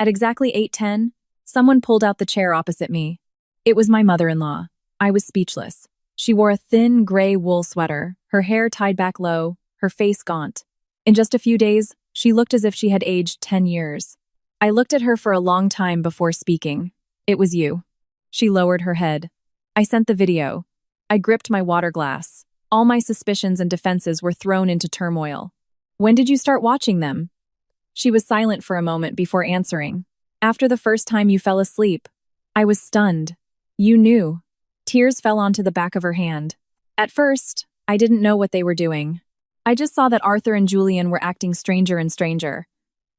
At exactly 8:10, someone pulled out the chair opposite me. It was my mother-in-law. I was speechless. She wore a thin, gray wool sweater, her hair tied back low, her face gaunt. In just a few days, she looked as if she had aged 10 years. I looked at her for a long time before speaking. It was you. She lowered her head. I sent the video. I gripped my water glass. All my suspicions and defenses were thrown into turmoil. When did you start watching them? She was silent for a moment before answering. After the first time you fell asleep. I was stunned. You knew. Tears fell onto the back of her hand. At first, I didn't know what they were doing. I just saw that Arthur and Julian were acting stranger and stranger.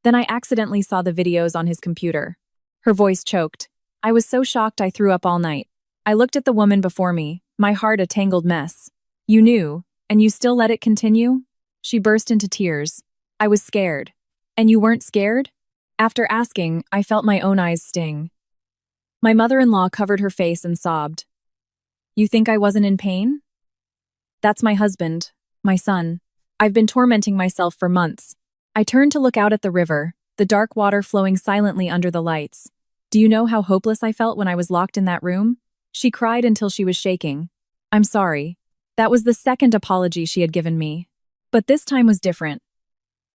Then I accidentally saw the videos on his computer. Her voice choked. I was so shocked I threw up all night. I looked at the woman before me, my heart a tangled mess. You knew, and you still let it continue? She burst into tears. I was scared. And you weren't scared? After asking, I felt my own eyes sting. My mother-in-law covered her face and sobbed. You think I wasn't in pain? That's my husband, my son. I've been tormenting myself for months. I turned to look out at the river, the dark water flowing silently under the lights. Do you know how hopeless I felt when I was locked in that room? She cried until she was shaking. I'm sorry. That was the second apology she had given me. But this time was different.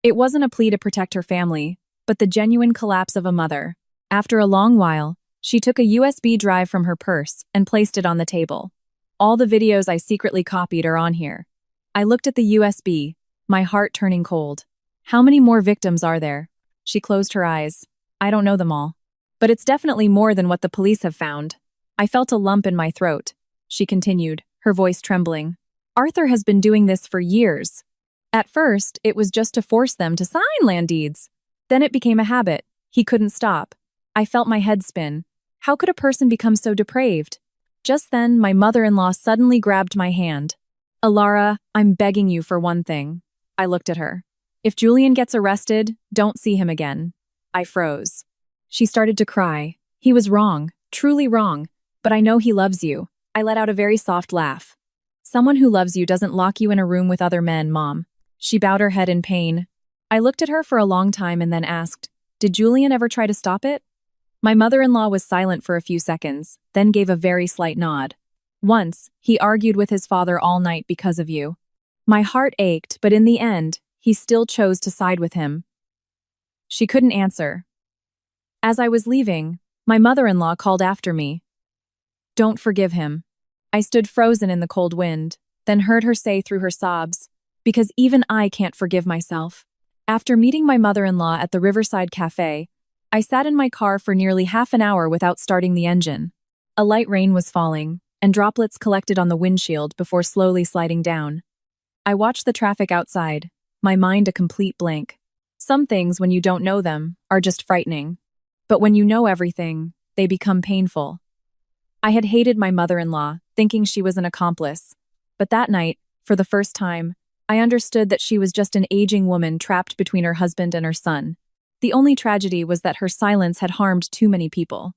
It wasn't a plea to protect her family, but the genuine collapse of a mother. After a long while, she took a USB drive from her purse and placed it on the table. All the videos I secretly copied are on here. I looked at the USB, my heart turning cold. How many more victims are there? She closed her eyes. I don't know them all. But it's definitely more than what the police have found. I felt a lump in my throat. She continued, her voice trembling. Arthur has been doing this for years. At first, it was just to force them to sign land deeds. Then it became a habit. He couldn't stop. I felt my head spin. How could a person become so depraved? Just then, my mother-in-law suddenly grabbed my hand. Alara, I'm begging you for one thing. I looked at her. If Julian gets arrested, don't see him again. I froze. She started to cry. He was wrong, truly wrong, but I know he loves you. I let out a very soft laugh. Someone who loves you doesn't lock you in a room with other men, Mom. She bowed her head in pain. I looked at her for a long time and then asked, did Julian ever try to stop it? My mother-in-law was silent for a few seconds, then gave a very slight nod. Once, he argued with his father all night because of you. My heart ached, but in the end, he still chose to side with him. She couldn't answer. As I was leaving, my mother-in-law called after me. Don't forgive him. I stood frozen in the cold wind, then heard her say through her sobs, because even I can't forgive myself. After meeting my mother-in-law at the Riverside Cafe, I sat in my car for nearly half an hour without starting the engine. A light rain was falling, and droplets collected on the windshield before slowly sliding down. I watched the traffic outside, my mind a complete blank. Some things, when you don't know them, are just frightening. But when you know everything, they become painful. I had hated my mother-in-law, thinking she was an accomplice. But that night, for the first time, I understood that she was just an aging woman trapped between her husband and her son. The only tragedy was that her silence had harmed too many people.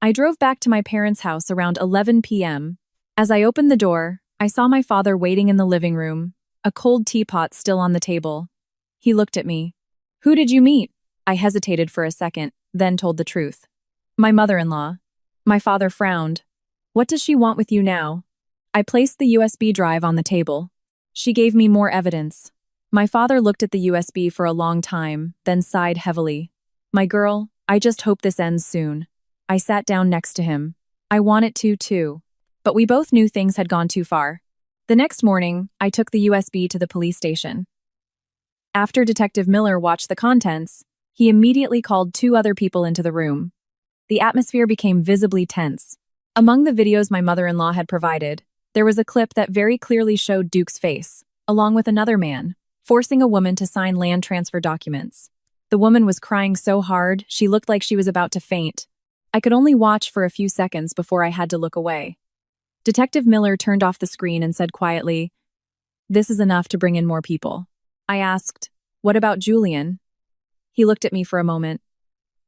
I drove back to my parents' house around 11 p.m. As I opened the door, I saw my father waiting in the living room, a cold teapot still on the table. He looked at me. "Who did you meet?" I hesitated for a second, then told the truth. "My mother-in-law." My father frowned. "What does she want with you now?" I placed the USB drive on the table. "She gave me more evidence." My father looked at the USB for a long time, then sighed heavily. "My girl, I just hope this ends soon." I sat down next to him. I want it to, too. But we both knew things had gone too far. The next morning, I took the USB to the police station. After Detective Miller watched the contents, he immediately called 2 other people into the room. The atmosphere became visibly tense. Among the videos my mother-in-law had provided, there was a clip that very clearly showed Duke's face, along with another man, forcing a woman to sign land transfer documents. The woman was crying so hard, she looked like she was about to faint. I could only watch for a few seconds before I had to look away. Detective Miller turned off the screen and said quietly, "This is enough to bring in more people." I asked, "What about Julian?" He looked at me for a moment.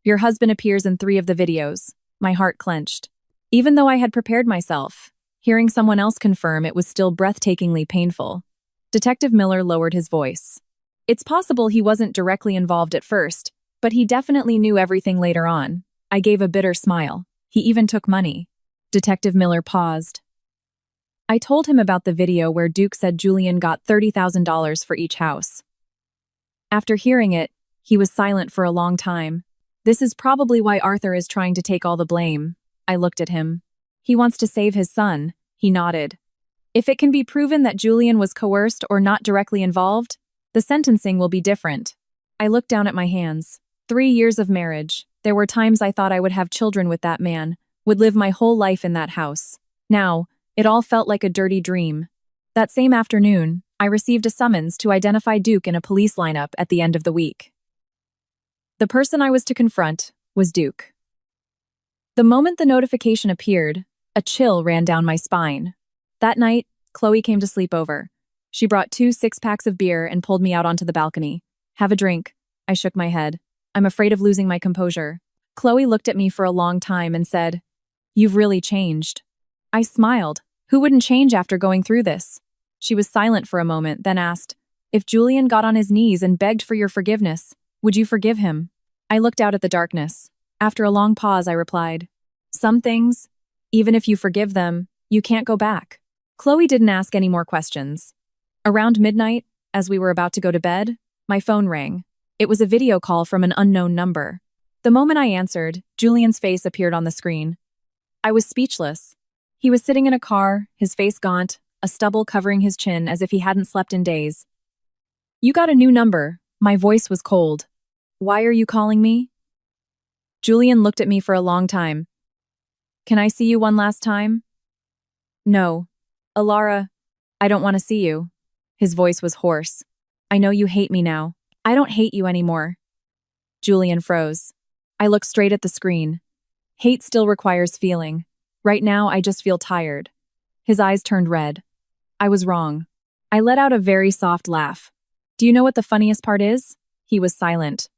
"Your husband appears in 3 of the videos." My heart clenched. Even though I had prepared myself, hearing someone else confirm it was still breathtakingly painful. Detective Miller lowered his voice. "It's possible he wasn't directly involved at first, but he definitely knew everything later on." I gave a bitter smile. "He even took money." Detective Miller paused. I told him about the video where Duke said Julian got $30,000 for each house. After hearing it, he was silent for a long time. "This is probably why Arthur is trying to take all the blame." I looked at him. "He wants to save his son." He nodded. "If it can be proven that Julian was coerced or not directly involved, the sentencing will be different." I looked down at my hands. 3 years of marriage. There were times I thought I would have children with that man, would live my whole life in that house. Now, it all felt like a dirty dream. That same afternoon, I received a summons to identify Duke in a police lineup at the end of the week. The person I was to confront was Duke. The moment the notification appeared, a chill ran down my spine. That night, Chloe came to sleep over. She brought 2 6-packs of beer and pulled me out onto the balcony. "Have a drink." I shook my head. "I'm afraid of losing my composure." Chloe looked at me for a long time and said, "You've really changed." I smiled. Who wouldn't change after going through this? She was silent for a moment, then asked, "If Julian got on his knees and begged for your forgiveness, would you forgive him?" I looked out at the darkness. After a long pause, I replied, "Some things, even if you forgive them, you can't go back." Chloe didn't ask any more questions. Around midnight, as we were about to go to bed, my phone rang. It was a video call from an unknown number. The moment I answered, Julian's face appeared on the screen. I was speechless. He was sitting in a car, his face gaunt, a stubble covering his chin as if he hadn't slept in days. "You got a new number." My voice was cold. "Why are you calling me?" Julian looked at me for a long time. "Can I see you one last time?" "No. Alara, I don't want to see you." His voice was hoarse. "I know you hate me now. I don't hate you anymore." Julian froze. I looked straight at the screen. Hate still requires feeling. Right now, I just feel tired. His eyes turned red. I was wrong. I let out a very soft laugh. "Do you know what the funniest part is?" He was silent.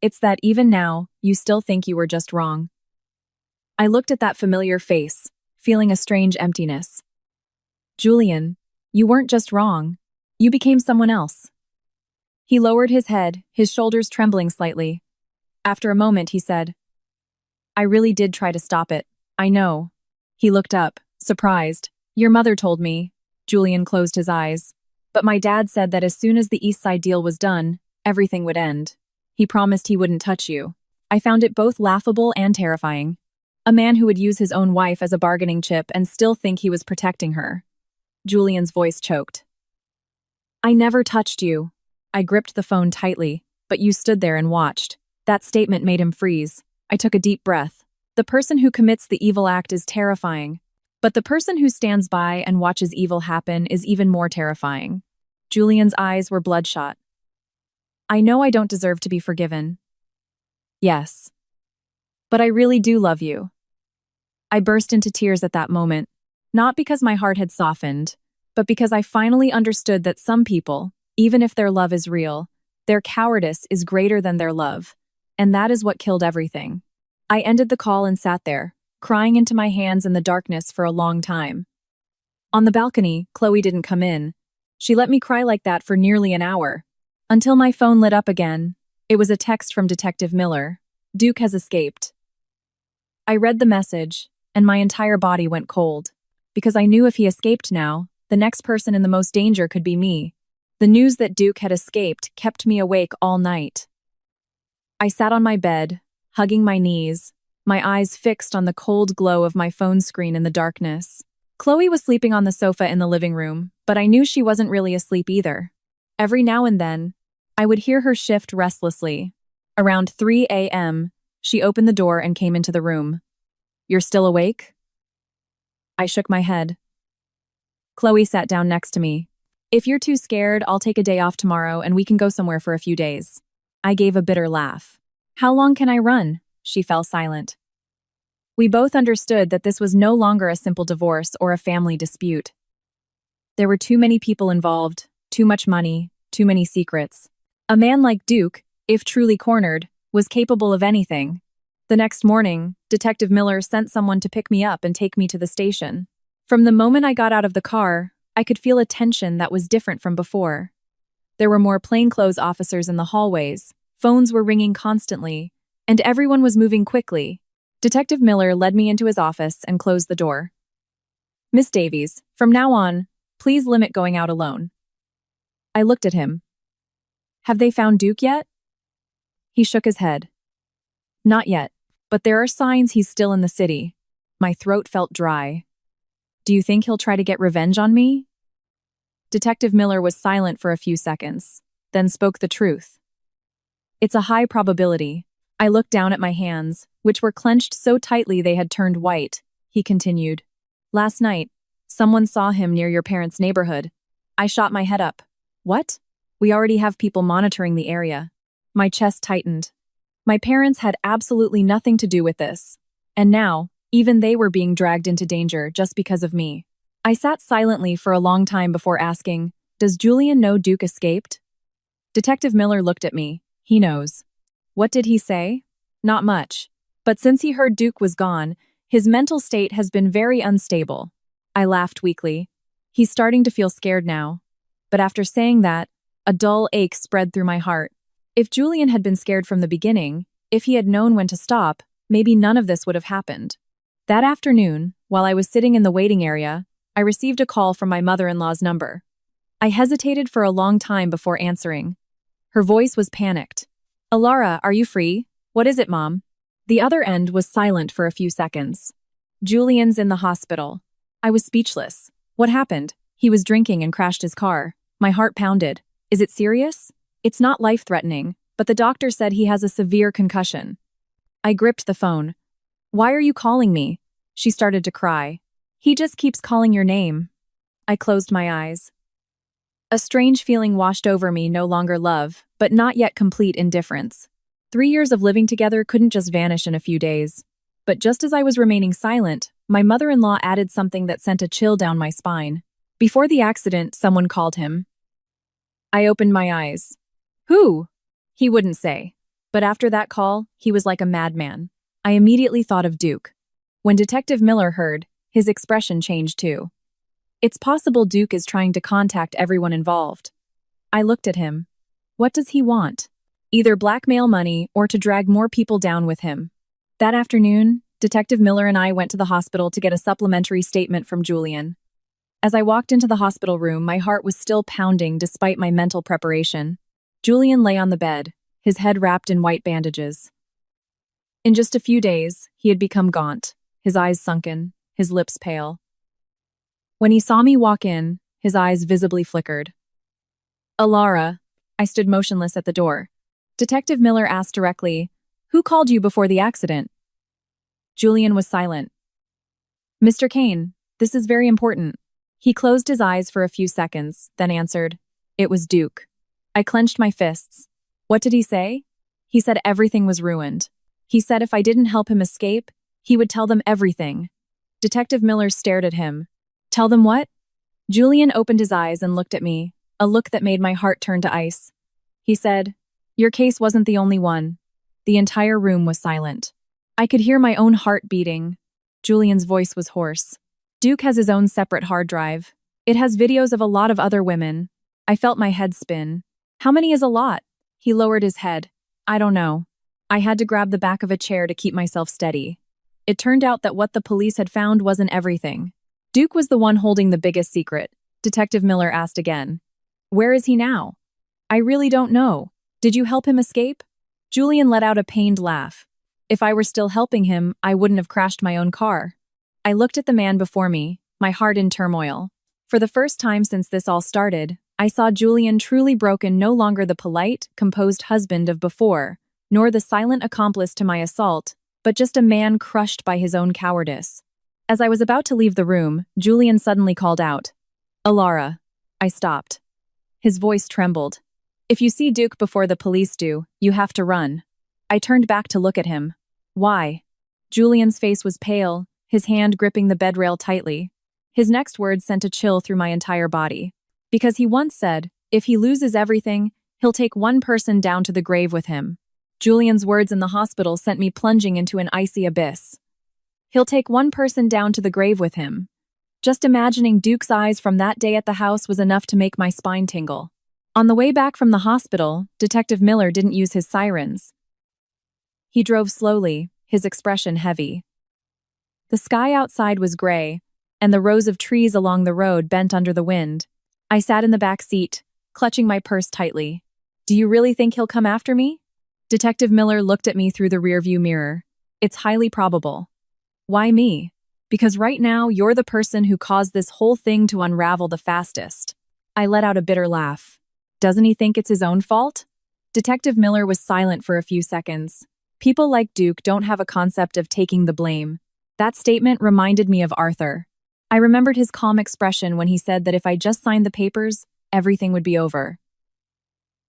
"It's that even now, you still think you were just wrong." I looked at that familiar face, feeling a strange emptiness. "Julian, you weren't just wrong. You became someone else." He lowered his head, his shoulders trembling slightly. After a moment, he said, "I really did try to stop it. I know." He looked up, surprised. "Your mother told me." Julian closed his eyes. "But my dad said that as soon as the East Side deal was done, everything would end. He promised he wouldn't touch you." I found it both laughable and terrifying. A man who would use his own wife as a bargaining chip and still think he was protecting her. Julian's voice choked. "I never touched you." I gripped the phone tightly, but you stood there and watched. That statement made him freeze. I took a deep breath. The person who commits the evil act is terrifying. But the person who stands by and watches evil happen is even more terrifying. Julian's eyes were bloodshot. "I know I don't deserve to be forgiven." "Yes. But I really do love you." I burst into tears at that moment, not because my heart had softened, but because I finally understood that some people, even if their love is real, their cowardice is greater than their love. And that is what killed everything. I ended the call and sat there, crying into my hands in the darkness for a long time. On the balcony, Chloe didn't come in. She let me cry like that for nearly an hour. Until my phone lit up again. It was a text from Detective Miller. Duke has escaped. I read the message, and my entire body went cold. Because I knew if he escaped now, the next person in the most danger could be me. The news that Duke had escaped kept me awake all night. I sat on my bed, hugging my knees, my eyes fixed on the cold glow of my phone screen in the darkness. Chloe was sleeping on the sofa in the living room, but I knew she wasn't really asleep either. Every now and then, I would hear her shift restlessly. Around 3 a.m., she opened the door and came into the room. "You're still awake?" I shook my head. Chloe sat down next to me. "If you're too scared, I'll take a day off tomorrow and we can go somewhere for a few days." I gave a bitter laugh. "How long can I run?" She fell silent. We both understood that this was no longer a simple divorce or a family dispute. There were too many people involved, too much money, too many secrets. A man like Duke, if truly cornered, was capable of anything. The next morning, Detective Miller sent someone to pick me up and take me to the station. From the moment I got out of the car, I could feel a tension that was different from before. There were more plainclothes officers in the hallways, phones were ringing constantly, and everyone was moving quickly. Detective Miller led me into his office and closed the door. "Miss Davies, from now on, please limit going out alone." I looked at him. "Have they found Duke yet?" He shook his head. "Not yet, but there are signs he's still in the city." My throat felt dry. "Do you think he'll try to get revenge on me?" Detective Miller was silent for a few seconds, then spoke the truth. "It's a high probability." I looked down at my hands, which were clenched so tightly they had turned white. He continued. "Last night, someone saw him near your parents' neighborhood." I shot my head up. "What?" "We already have people monitoring the area." My chest tightened. My parents had absolutely nothing to do with this. And now, even they were being dragged into danger just because of me. I sat silently for a long time before asking, "Does Julian know Duke escaped?" Detective Miller looked at me. "He knows." "What did he say?" "Not much. But since he heard Duke was gone, his mental state has been very unstable." I laughed weakly. "He's starting to feel scared now." But after saying that, a dull ache spread through my heart. If Julian had been scared from the beginning, if he had known when to stop, maybe none of this would have happened. That afternoon, while I was sitting in the waiting area, I received a call from my mother-in-law's number. I hesitated for a long time before answering. Her voice was panicked. "Alara, are you free?" "What is it, Mom?" The other end was silent for a few seconds. "Julian's in the hospital." I was speechless. "What happened?" "He was drinking and crashed his car." My heart pounded. "Is it serious?" "It's not life-threatening, but the doctor said he has a severe concussion." I gripped the phone. "Why are you calling me?" She started to cry. "He just keeps calling your name." I closed my eyes. A strange feeling washed over me, no longer love, but not yet complete indifference. 3 years of living together couldn't just vanish in a few days. But just as I was remaining silent, my mother-in-law added something that sent a chill down my spine. "Before the accident, someone called him." I opened my eyes. "Who?" He wouldn't say. But after that call, he was like a madman. I immediately thought of Duke. When Detective Miller heard, his expression changed too. "It's possible Duke is trying to contact everyone involved." I looked at him. What does he want? Either blackmail money or to drag more people down with him. That afternoon, Detective Miller and I went to the hospital to get a supplementary statement from Julian. As I walked into the hospital room, my heart was still pounding despite my mental preparation. Julian lay on the bed, his head wrapped in white bandages. In just a few days, he had become gaunt, his eyes sunken, his lips pale. When he saw me walk in, his eyes visibly flickered. "Alara," I stood motionless at the door. Detective Miller asked directly, "Who called you before the accident?" Julian was silent. "Mr. Kane, this is very important." He closed his eyes for a few seconds, then answered, "It was Duke." I clenched my fists. What did he say? He said everything was ruined. He said if I didn't help him escape, he would tell them everything. Detective Miller stared at him. "Tell them what?" Julian opened his eyes and looked at me, a look that made my heart turn to ice. He said, "Your case wasn't the only one." The entire room was silent. I could hear my own heart beating. Julian's voice was hoarse. "Duke has his own separate hard drive. It has videos of a lot of other women." I felt my head spin. "How many is a lot?" He lowered his head. "I don't know." I had to grab the back of a chair to keep myself steady. It turned out that what the police had found wasn't everything. Duke was the one holding the biggest secret. Detective Miller asked again. "Where is he now?" "I really don't know. Did you help him escape?" Julian let out a pained laugh. "If I were still helping him, I wouldn't have crashed my own car." I looked at the man before me, my heart in turmoil. For the first time since this all started, I saw Julian truly broken, no longer the polite, composed husband of before, nor the silent accomplice to my assault, but just a man crushed by his own cowardice. As I was about to leave the room, Julian suddenly called out, "Alara." I stopped. His voice trembled. "If you see Duke before the police do, you have to run." I turned back to look at him. "Why?" Julian's face was pale, his hand gripping the bedrail tightly. His next words sent a chill through my entire body. "Because he once said, if he loses everything, he'll take one person down to the grave with him." Julian's words in the hospital sent me plunging into an icy abyss. He'll take one person down to the grave with him. Just imagining Duke's eyes from that day at the house was enough to make my spine tingle. On the way back from the hospital, Detective Miller didn't use his sirens. He drove slowly, his expression heavy. The sky outside was gray, and the rows of trees along the road bent under the wind. I sat in the back seat, clutching my purse tightly. "Do you really think he'll come after me?" Detective Miller looked at me through the rearview mirror. "It's highly probable." "Why me?" "Because right now, you're the person who caused this whole thing to unravel the fastest." I let out a bitter laugh. "Doesn't he think it's his own fault?" Detective Miller was silent for a few seconds. People like Duke don't have a concept of taking the blame. That statement reminded me of Arthur. I remembered his calm expression when he said that if I just signed the papers, everything would be over.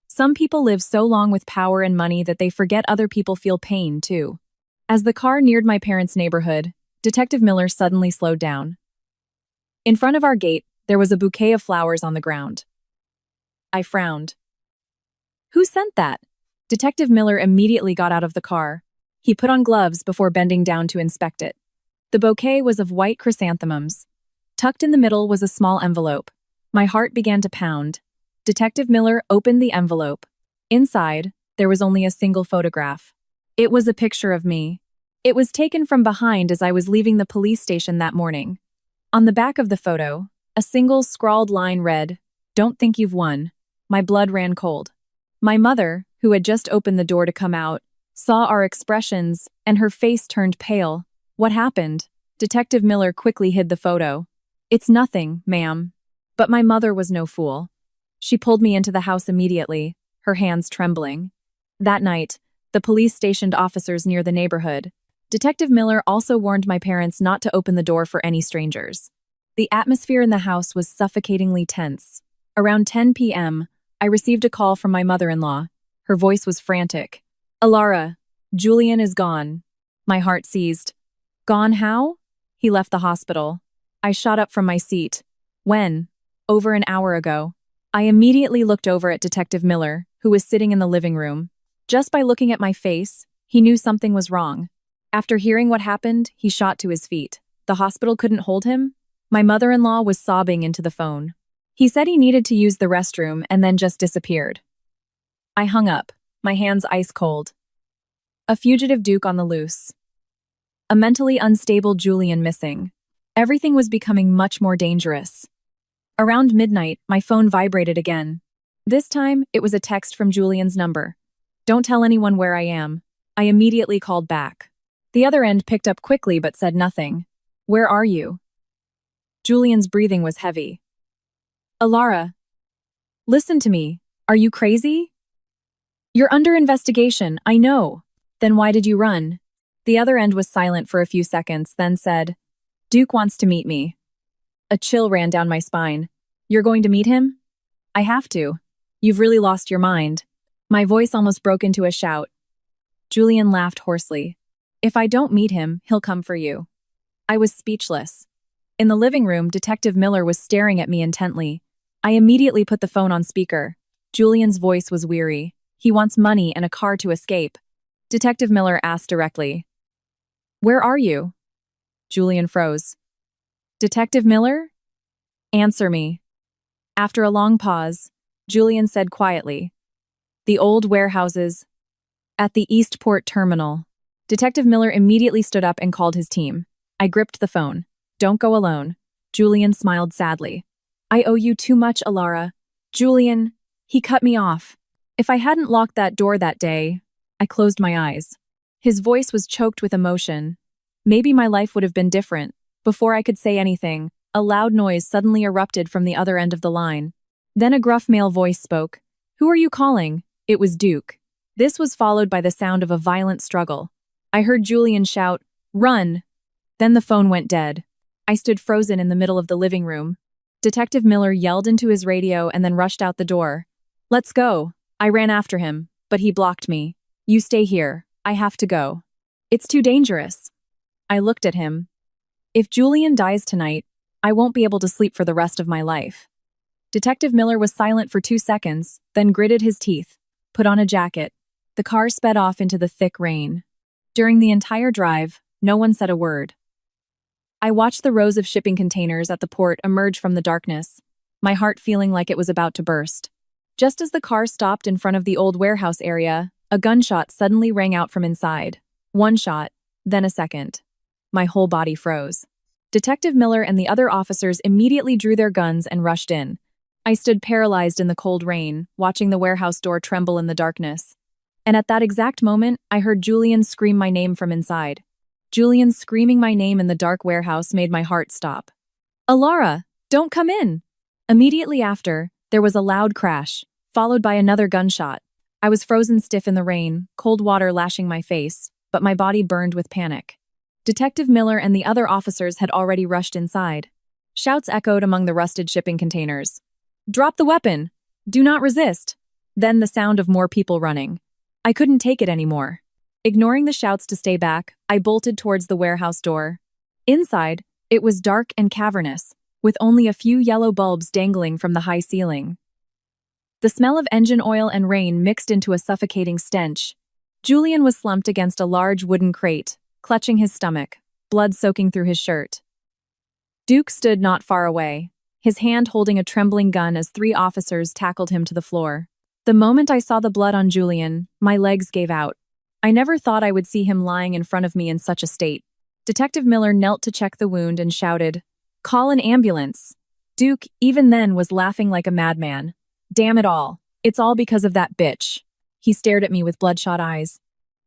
Some people live so long with power and money that they forget other people feel pain, too. As the car neared my parents' neighborhood, Detective Miller suddenly slowed down. In front of our gate, there was a bouquet of flowers on the ground. I frowned. "Who sent that?" Detective Miller immediately got out of the car. He put on gloves before bending down to inspect it. The bouquet was of white chrysanthemums. Tucked in the middle was a small envelope. My heart began to pound. Detective Miller opened the envelope. Inside, there was only a single photograph. It was a picture of me. It was taken from behind as I was leaving the police station that morning. On the back of the photo, a single scrawled line read, "Don't think you've won." My blood ran cold. My mother, who had just opened the door to come out, saw our expressions, and her face turned pale. "What happened?" Detective Miller quickly hid the photo. "It's nothing, ma'am." But my mother was no fool. She pulled me into the house immediately, her hands trembling. That night, the police stationed officers near the neighborhood. Detective Miller also warned my parents not to open the door for any strangers. The atmosphere in the house was suffocatingly tense. Around 10 p.m., I received a call from my mother-in-law. Her voice was frantic. "Alara, Julian is gone." My heart seized. "Gone how?" "He left the hospital." I shot up from my seat. "When?" "Over an hour ago." I immediately looked over at Detective Miller, who was sitting in the living room. Just by looking at my face, he knew something was wrong. After hearing what happened, he shot to his feet. The hospital couldn't hold him? My mother-in-law was sobbing into the phone. He said he needed to use the restroom and then just disappeared. I hung up, my hands ice cold. A fugitive Duke on the loose. A mentally unstable Julian missing. Everything was becoming much more dangerous. Around midnight, my phone vibrated again. This time, it was a text from Julian's number. "Don't tell anyone where I am." I immediately called back. The other end picked up quickly but said nothing. "Where are you?" Julian's breathing was heavy. "Alara, listen to me. Are you crazy?" "You're under investigation, I know." "Then why did you run?" The other end was silent for a few seconds, then said, "Duke wants to meet me." A chill ran down my spine. "You're going to meet him?" "I have to. You've really lost your mind." My voice almost broke into a shout. Julian laughed hoarsely. "If I don't meet him, he'll come for you." I was speechless. In the living room, Detective Miller was staring at me intently. I immediately put the phone on speaker. Julian's voice was weary. He wants money and a car to escape. Detective Miller asked directly, "Where are you?" Julian froze. "Detective Miller? Answer me." After a long pause, Julian said quietly, "The old warehouses at the Eastport terminal." Detective Miller immediately stood up and called his team. I gripped the phone. "Don't go alone." Julian smiled sadly. "I owe you too much, Alara." Julian, he cut me off. If I hadn't locked that door that day, I closed my eyes. His voice was choked with emotion. Maybe my life would have been different. Before I could say anything, a loud noise suddenly erupted from the other end of the line. Then a gruff male voice spoke. "Who are you calling?" It was Duke. This was followed by the sound of a violent struggle. I heard Julian shout, "Run!" Then the phone went dead. I stood frozen in the middle of the living room. Detective Miller yelled into his radio and then rushed out the door. "Let's go." I ran after him, but he blocked me. "You stay here. I have to go." "It's too dangerous." I looked at him. "If Julian dies tonight, I won't be able to sleep for the rest of my life." Detective Miller was silent for 2 seconds, then gritted his teeth, put on a jacket. The car sped off into the thick rain. During the entire drive, no one said a word. I watched the rows of shipping containers at the port emerge from the darkness, my heart feeling like it was about to burst. Just as the car stopped in front of the old warehouse area, a gunshot suddenly rang out from inside. One shot, then a second. My whole body froze. Detective Miller and the other officers immediately drew their guns and rushed in. I stood paralyzed in the cold rain, watching the warehouse door tremble in the darkness. And at that exact moment, I heard Julian scream my name from inside. Julian screaming my name in the dark warehouse made my heart stop. "Alara, don't come in!" Immediately after, there was a loud crash, followed by another gunshot. I was frozen stiff in the rain, cold water lashing my face, but my body burned with panic. Detective Miller and the other officers had already rushed inside. Shouts echoed among the rusted shipping containers. "Drop the weapon! Do not resist!" Then the sound of more people running. I couldn't take it anymore. Ignoring the shouts to stay back, I bolted towards the warehouse door. Inside, it was dark and cavernous, with only a few yellow bulbs dangling from the high ceiling. The smell of engine oil and rain mixed into a suffocating stench. Julian was slumped against a large wooden crate, clutching his stomach, blood soaking through his shirt. Duke stood not far away, his hand holding a trembling gun as 3 officers tackled him to the floor. The moment I saw the blood on Julian, my legs gave out. I never thought I would see him lying in front of me in such a state. Detective Miller knelt to check the wound and shouted, "Call an ambulance." Duke, even then, was laughing like a madman. "Damn it all. It's all because of that bitch." He stared at me with bloodshot eyes.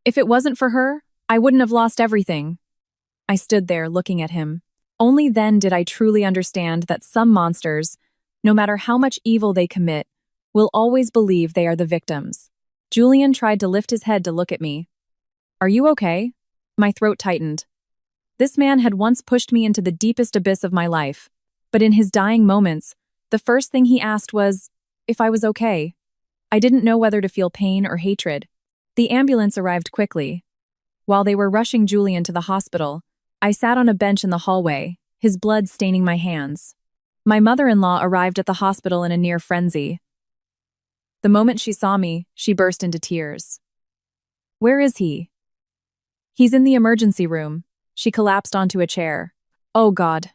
"If it wasn't for her, I wouldn't have lost everything." I stood there looking at him. Only then did I truly understand that some monsters, no matter how much evil they commit, will always believe they are the victims. Julian tried to lift his head to look at me. "Are you okay?" My throat tightened. This man had once pushed me into the deepest abyss of my life, but in his dying moments, the first thing he asked was if I was okay. I didn't know whether to feel pain or hatred. The ambulance arrived quickly. While they were rushing Julian to the hospital, I sat on a bench in the hallway, his blood staining my hands. My mother-in-law arrived at the hospital in a near frenzy. The moment she saw me, she burst into tears. "Where is he?" "He's in the emergency room." She collapsed onto a chair. Oh God.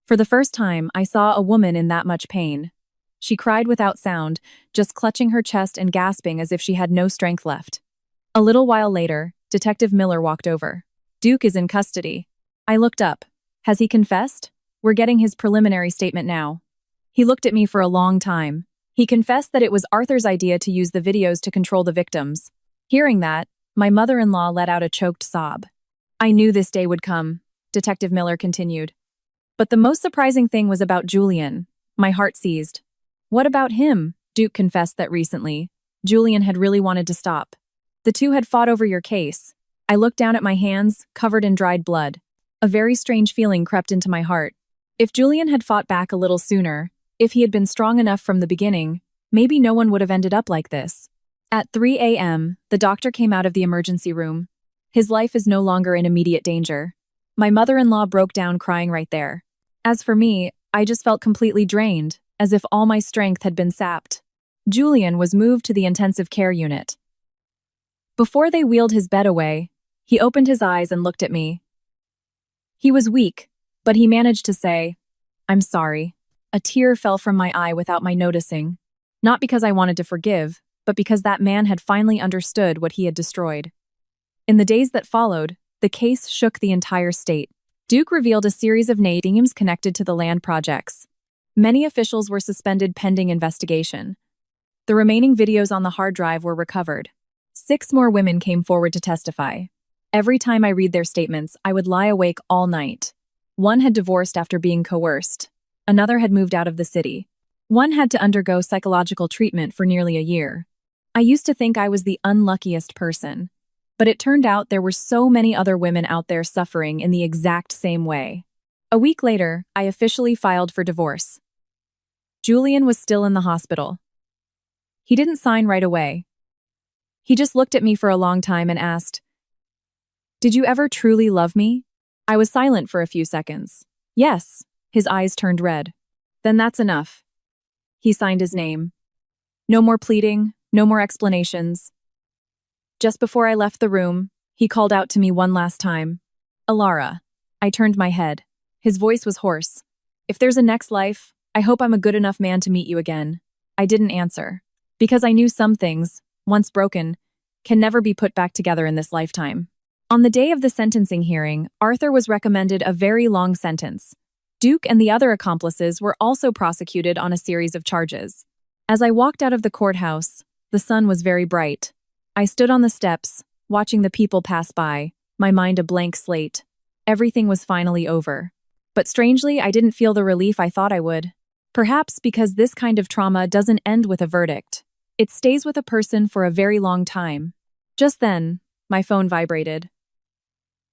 For the first time, I saw a woman in that much pain. She cried without sound, just clutching her chest and gasping as if she had no strength left. A little while later, Detective Miller walked over. "Duke is in custody." I looked up. "Has he confessed?" "We're getting his preliminary statement now." He looked at me for a long time. He confessed that it was Arthur's idea to use the videos to control the victims. Hearing that, my mother-in-law let out a choked sob. "I knew this day would come," Detective Miller continued. "But the most surprising thing was about Julian." My heart seized. "What about him?" Duke confessed that recently, Julian had really wanted to stop. "The two had fought over your case." I looked down at my hands, covered in dried blood. A very strange feeling crept into my heart. If Julian had fought back a little sooner, if he had been strong enough from the beginning, maybe no one would have ended up like this. At 3 a.m., the doctor came out of the emergency room. His life is no longer in immediate danger. My mother-in-law broke down crying right there. As for me, I just felt completely drained, as if all my strength had been sapped. Julian was moved to the intensive care unit. Before they wheeled his bed away, he opened his eyes and looked at me. He was weak, but he managed to say, "I'm sorry." A tear fell from my eye without my noticing. Not because I wanted to forgive, but because that man had finally understood what he had destroyed. In the days that followed, the case shook the entire state. Duke revealed a series of names connected to the land projects. Many officials were suspended pending investigation. The remaining videos on the hard drive were recovered. 6 more women came forward to testify. Every time I read their statements, I would lie awake all night. One had divorced after being coerced. Another had moved out of the city. One had to undergo psychological treatment for nearly a year. I used to think I was the unluckiest person, but it turned out there were so many other women out there suffering in the exact same way. A week later, I officially filed for divorce. Julian was still in the hospital. He didn't sign right away. He just looked at me for a long time and asked, "Did you ever truly love me?" I was silent for a few seconds. "Yes." His eyes turned red. "Then that's enough." He signed his name. No more pleading, no more explanations. Just before I left the room, he called out to me one last time, "Alara." I turned my head. His voice was hoarse. "If there's a next life, I hope I'm a good enough man to meet you again." I didn't answer, because I knew some things, once broken, can never be put back together in this lifetime. On the day of the sentencing hearing, Arthur was recommended a very long sentence. Duke and the other accomplices were also prosecuted on a series of charges. As I walked out of the courthouse, the sun was very bright. I stood on the steps, watching the people pass by, my mind a blank slate. Everything was finally over. But strangely, I didn't feel the relief I thought I would. Perhaps because this kind of trauma doesn't end with a verdict. It stays with a person for a very long time. Just then, my phone vibrated.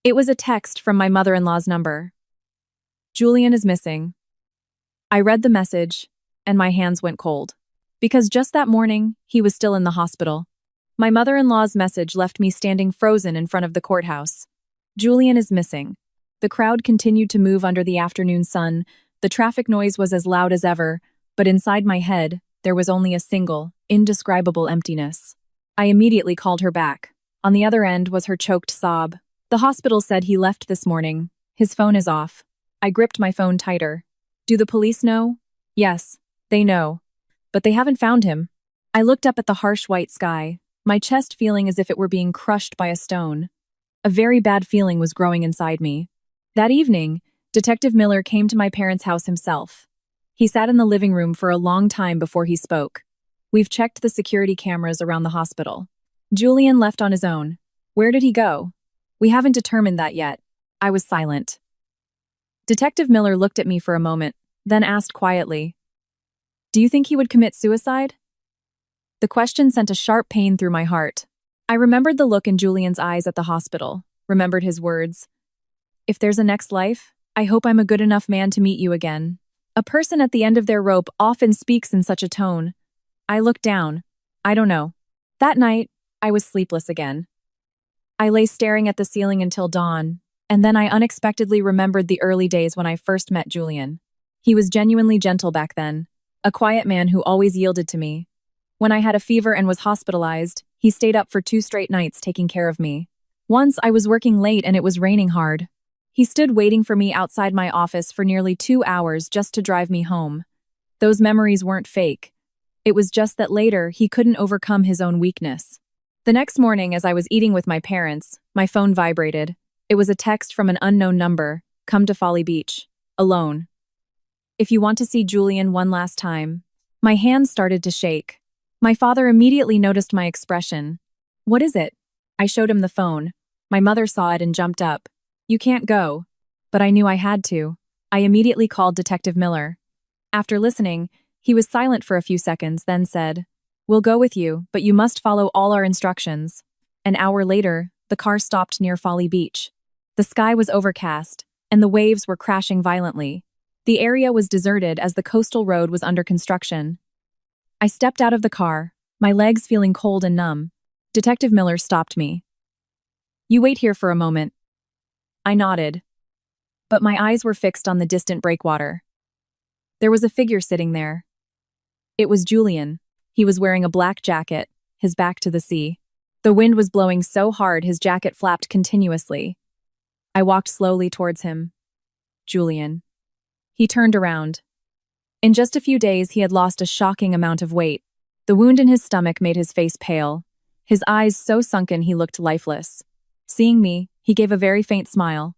It was a text from my mother-in-law's number. "Julian is missing." I read the message, and my hands went cold. Because just that morning, he was still in the hospital. My mother-in-law's message left me standing frozen in front of the courthouse. Julian is missing. The crowd continued to move under the afternoon sun. The traffic noise was as loud as ever, but inside my head, there was only a single, indescribable emptiness. I immediately called her back. On the other end was her choked sob. "The hospital said he left this morning. His phone is off." I gripped my phone tighter. "Do the police know?" "Yes, they know. But they haven't found him." I looked up at the harsh white sky, my chest feeling as if it were being crushed by a stone. A very bad feeling was growing inside me. That evening, Detective Miller came to my parents' house himself. He sat in the living room for a long time before he spoke. "We've checked the security cameras around the hospital. Julian left on his own. Where did he go?" "We haven't determined that yet." I was silent. Detective Miller looked at me for a moment, then asked quietly, "Do you think he would commit suicide?" The question sent a sharp pain through my heart. I remembered the look in Julian's eyes at the hospital, remembered his words. "If there's a next life, I hope I'm a good enough man to meet you again." A person at the end of their rope often speaks in such a tone. I looked down. I don't know. That night, I was sleepless again. I lay staring at the ceiling until dawn, and then I unexpectedly remembered the early days when I first met Julian. He was genuinely gentle back then, a quiet man who always yielded to me. When I had a fever and was hospitalized, he stayed up for 2 straight nights taking care of me. Once I was working late and it was raining hard. He stood waiting for me outside my office for nearly 2 hours just to drive me home. Those memories weren't fake. It was just that later he couldn't overcome his own weakness. The next morning, as I was eating with my parents, my phone vibrated. It was a text from an unknown number. "Come to Folly Beach. Alone. If you want to see Julian one last time." My hands started to shake. My father immediately noticed my expression. "What is it?" I showed him the phone. My mother saw it and jumped up. "You can't go." But I knew I had to. I immediately called Detective Miller. After listening, he was silent for a few seconds, then said, "We'll go with you, but you must follow all our instructions." An hour later, the car stopped near Folly Beach. The sky was overcast, and the waves were crashing violently. The area was deserted as the coastal road was under construction. I stepped out of the car, my legs feeling cold and numb. Detective Miller stopped me. "You wait here for a moment." I nodded. but my eyes were fixed on the distant breakwater. There was a figure sitting there. It was Julian. He was wearing a black jacket, his back to the sea. The wind was blowing so hard his jacket flapped continuously. I walked slowly towards him. Julian. He turned around. In just a few days, he had lost a shocking amount of weight. The wound in his stomach made his face pale. His eyes so sunken he looked lifeless. Seeing me, he gave a very faint smile.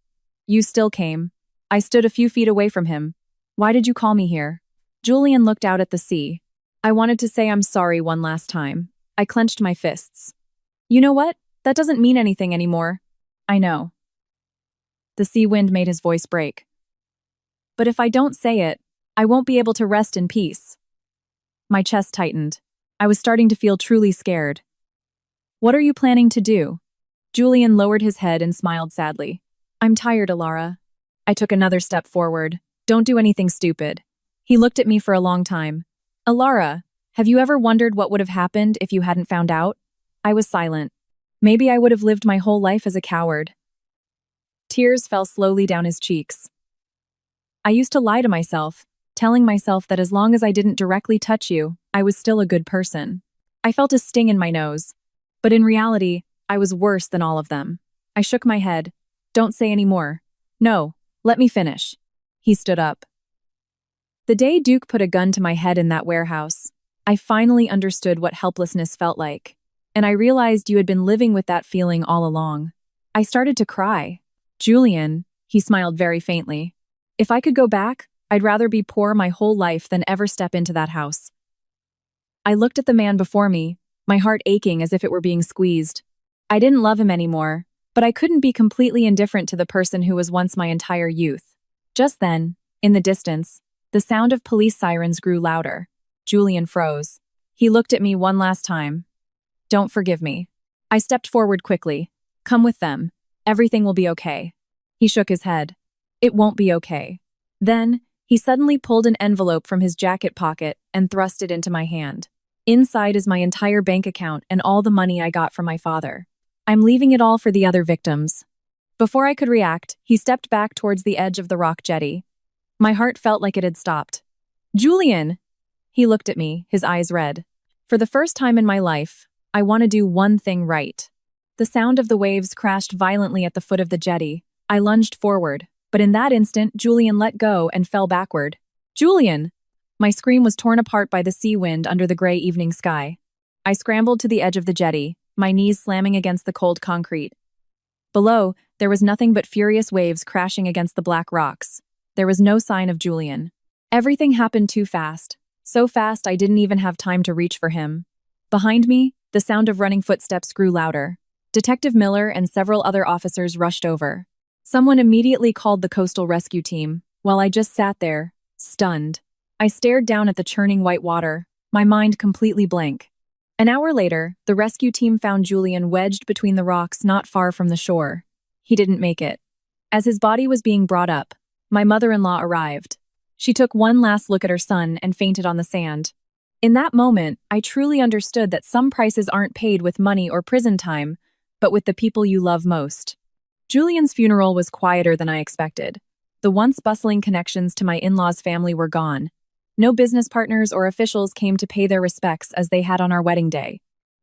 You still came. I stood a few feet away from him. Why did you call me here? Julian looked out at the sea. I wanted to say I'm sorry one last time. I clenched my fists. You know what? That doesn't mean anything anymore. I know. The sea wind made his voice break. But if I don't say it, I won't be able to rest in peace. My chest tightened. I was starting to feel truly scared. What are you planning to do? Julian lowered his head and smiled sadly. I'm tired, Alara. I took another step forward. Don't do anything stupid. He looked at me for a long time. Alara, have you ever wondered what would have happened if you hadn't found out? I was silent. Maybe I would have lived my whole life as a coward. Tears fell slowly down his cheeks. I used to lie to myself, telling myself that as long as I didn't directly touch you, I was still a good person. I felt a sting in my nose. But in reality, I was worse than all of them. I shook my head. Don't say any more. No, let me finish. He stood up. The day Duke put a gun to my head in that warehouse, I finally understood what helplessness felt like. And I realized you had been living with that feeling all along. I started to cry. Julian, he smiled very faintly. If I could go back, I'd rather be poor my whole life than ever step into that house. I looked at the man before me, my heart aching as if it were being squeezed. I didn't love him anymore, but I couldn't be completely indifferent to the person who was once my entire youth. Just then, in the distance, the sound of police sirens grew louder. Julian froze. He looked at me one last time. Don't forgive me. I stepped forward quickly. Come with them. Everything will be okay. He shook his head. It won't be okay. Then, he suddenly pulled an envelope from his jacket pocket and thrust it into my hand. Inside is my entire bank account and all the money I got from my father. I'm leaving it all for the other victims. Before I could react, he stepped back towards the edge of the rock jetty. My heart felt like it had stopped. Julian! He looked at me, his eyes red. For the first time in my life, I want to do one thing right. The sound of the waves crashed violently at the foot of the jetty. I lunged forward, but in that instant, Julian let go and fell backward. Julian! My scream was torn apart by the sea wind under the gray evening sky. I scrambled to the edge of the jetty, my knees slamming against the cold concrete. Below, there was nothing but furious waves crashing against the black rocks. There was no sign of Julian. Everything happened too fast. So fast I didn't even have time to reach for him. Behind me, the sound of running footsteps grew louder. Detective Miller and several other officers rushed over. Someone immediately called the coastal rescue team, while I just sat there, stunned. I stared down at the churning white water, my mind completely blank. An hour later, the rescue team found Julian wedged between the rocks not far from the shore. He didn't make it. As his body was being brought up, my mother-in-law arrived. She took one last look at her son and fainted on the sand. In that moment, I truly understood that some prices aren't paid with money or prison time, but with the people you love most. Julian's funeral was quieter than I expected. The once bustling connections to my in-laws' family were gone. No business partners or officials came to pay their respects as they had on our wedding day.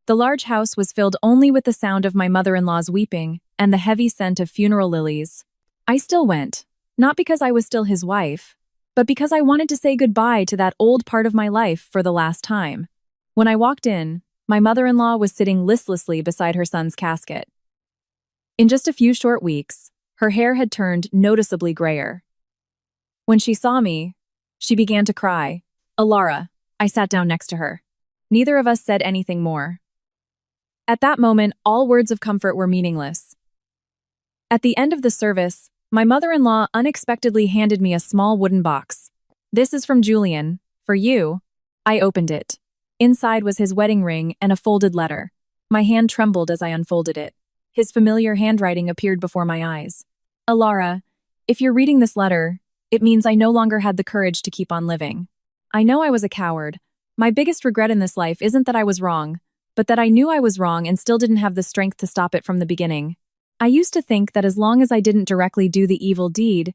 The large house was filled only with the sound of my mother-in-law's weeping and the heavy scent of funeral lilies. I still went, not because I was still his wife, but because I wanted to say goodbye to that old part of my life for the last time. When I walked in, my mother-in-law was sitting listlessly beside her son's casket. In just a few short weeks, her hair had turned noticeably grayer. When she saw me, she began to cry. Alara, I sat down next to her. Neither of us said anything more. At that moment, all words of comfort were meaningless. At the end of the service, my mother-in-law unexpectedly handed me a small wooden box. This is from Julian. For you. I opened it. Inside was his wedding ring and a folded letter. My hand trembled as I unfolded it. His familiar handwriting appeared before my eyes. Alara, if you're reading this letter, it means I no longer had the courage to keep on living. I know I was a coward. My biggest regret in this life isn't that I was wrong, but that I knew I was wrong and still didn't have the strength to stop it from the beginning. I used to think that as long as I didn't directly do the evil deed,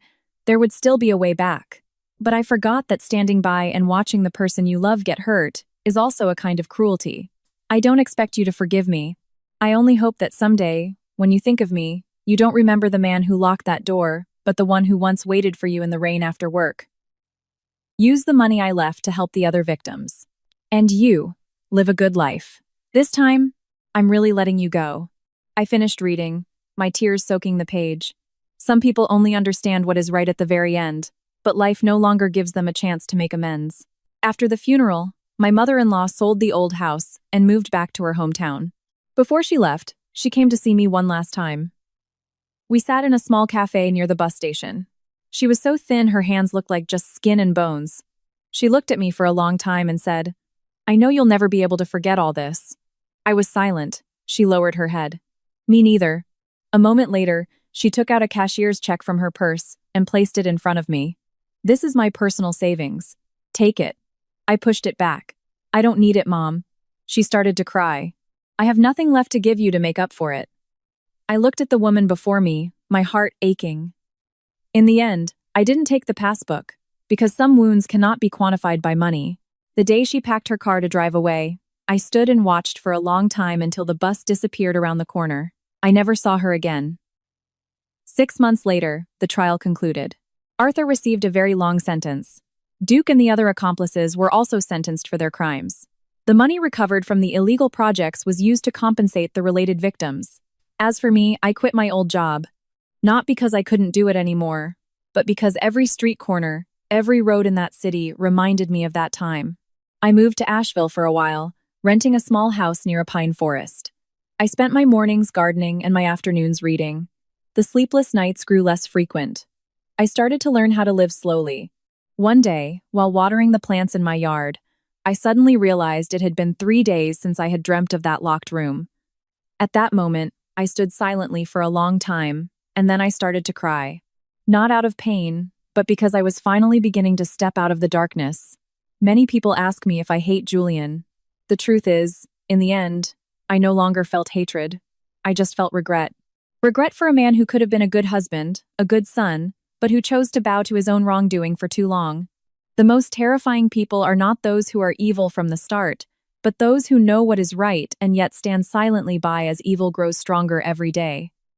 there would still be a way back. But I forgot that standing by and watching the person you love get hurt is also a kind of cruelty. I don't expect you to forgive me. I only hope that someday, when you think of me, you don't remember the man who locked that door, but the one who once waited for you in the rain after work. Use the money I left to help the other victims. And you, live a good life. This time, I'm really letting you go. I finished reading, my tears soaking the page. Some people only understand what is right at the very end, but life no longer gives them a chance to make amends. After the funeral, my mother-in-law sold the old house and moved back to her hometown. Before she left, she came to see me one last time. We sat in a small cafe near the bus station. She was so thin her hands looked like just skin and bones. She looked at me for a long time and said, "I know you'll never be able to forget all this." I was silent. She lowered her head. "Me neither." A moment later, she took out a cashier's check from her purse and placed it in front of me. "This is my personal savings. Take it." I pushed it back. "I don't need it, Mom." She started to cry. "I have nothing left to give you to make up for it." I looked at the woman before me, my heart aching. In the end, I didn't take the passbook, because some wounds cannot be quantified by money. The day she packed her car to drive away, I stood and watched for a long time until the bus disappeared around the corner. I never saw her again. 6 months later, the trial concluded. Arthur received a very long sentence. Duke and the other accomplices were also sentenced for their crimes. The money recovered from the illegal projects was used to compensate the related victims. As for me, I quit my old job. Not because I couldn't do it anymore, but because every street corner, every road in that city reminded me of that time. I moved to Asheville for a while, renting a small house near a pine forest. I spent my mornings gardening and my afternoons reading. The sleepless nights grew less frequent. I started to learn how to live slowly. One day, while watering the plants in my yard, I suddenly realized it had been 3 days since I had dreamt of that locked room. At that moment, I stood silently for a long time, and then I started to cry. Not out of pain, but because I was finally beginning to step out of the darkness. Many people ask me if I hate Julian. The truth is, in the end, I no longer felt hatred. I just felt regret. Regret for a man who could have been a good husband, a good son, but who chose to bow to his own wrongdoing for too long. The most terrifying people are not those who are evil from the start, but those who know what is right and yet stand silently by as evil grows stronger every day.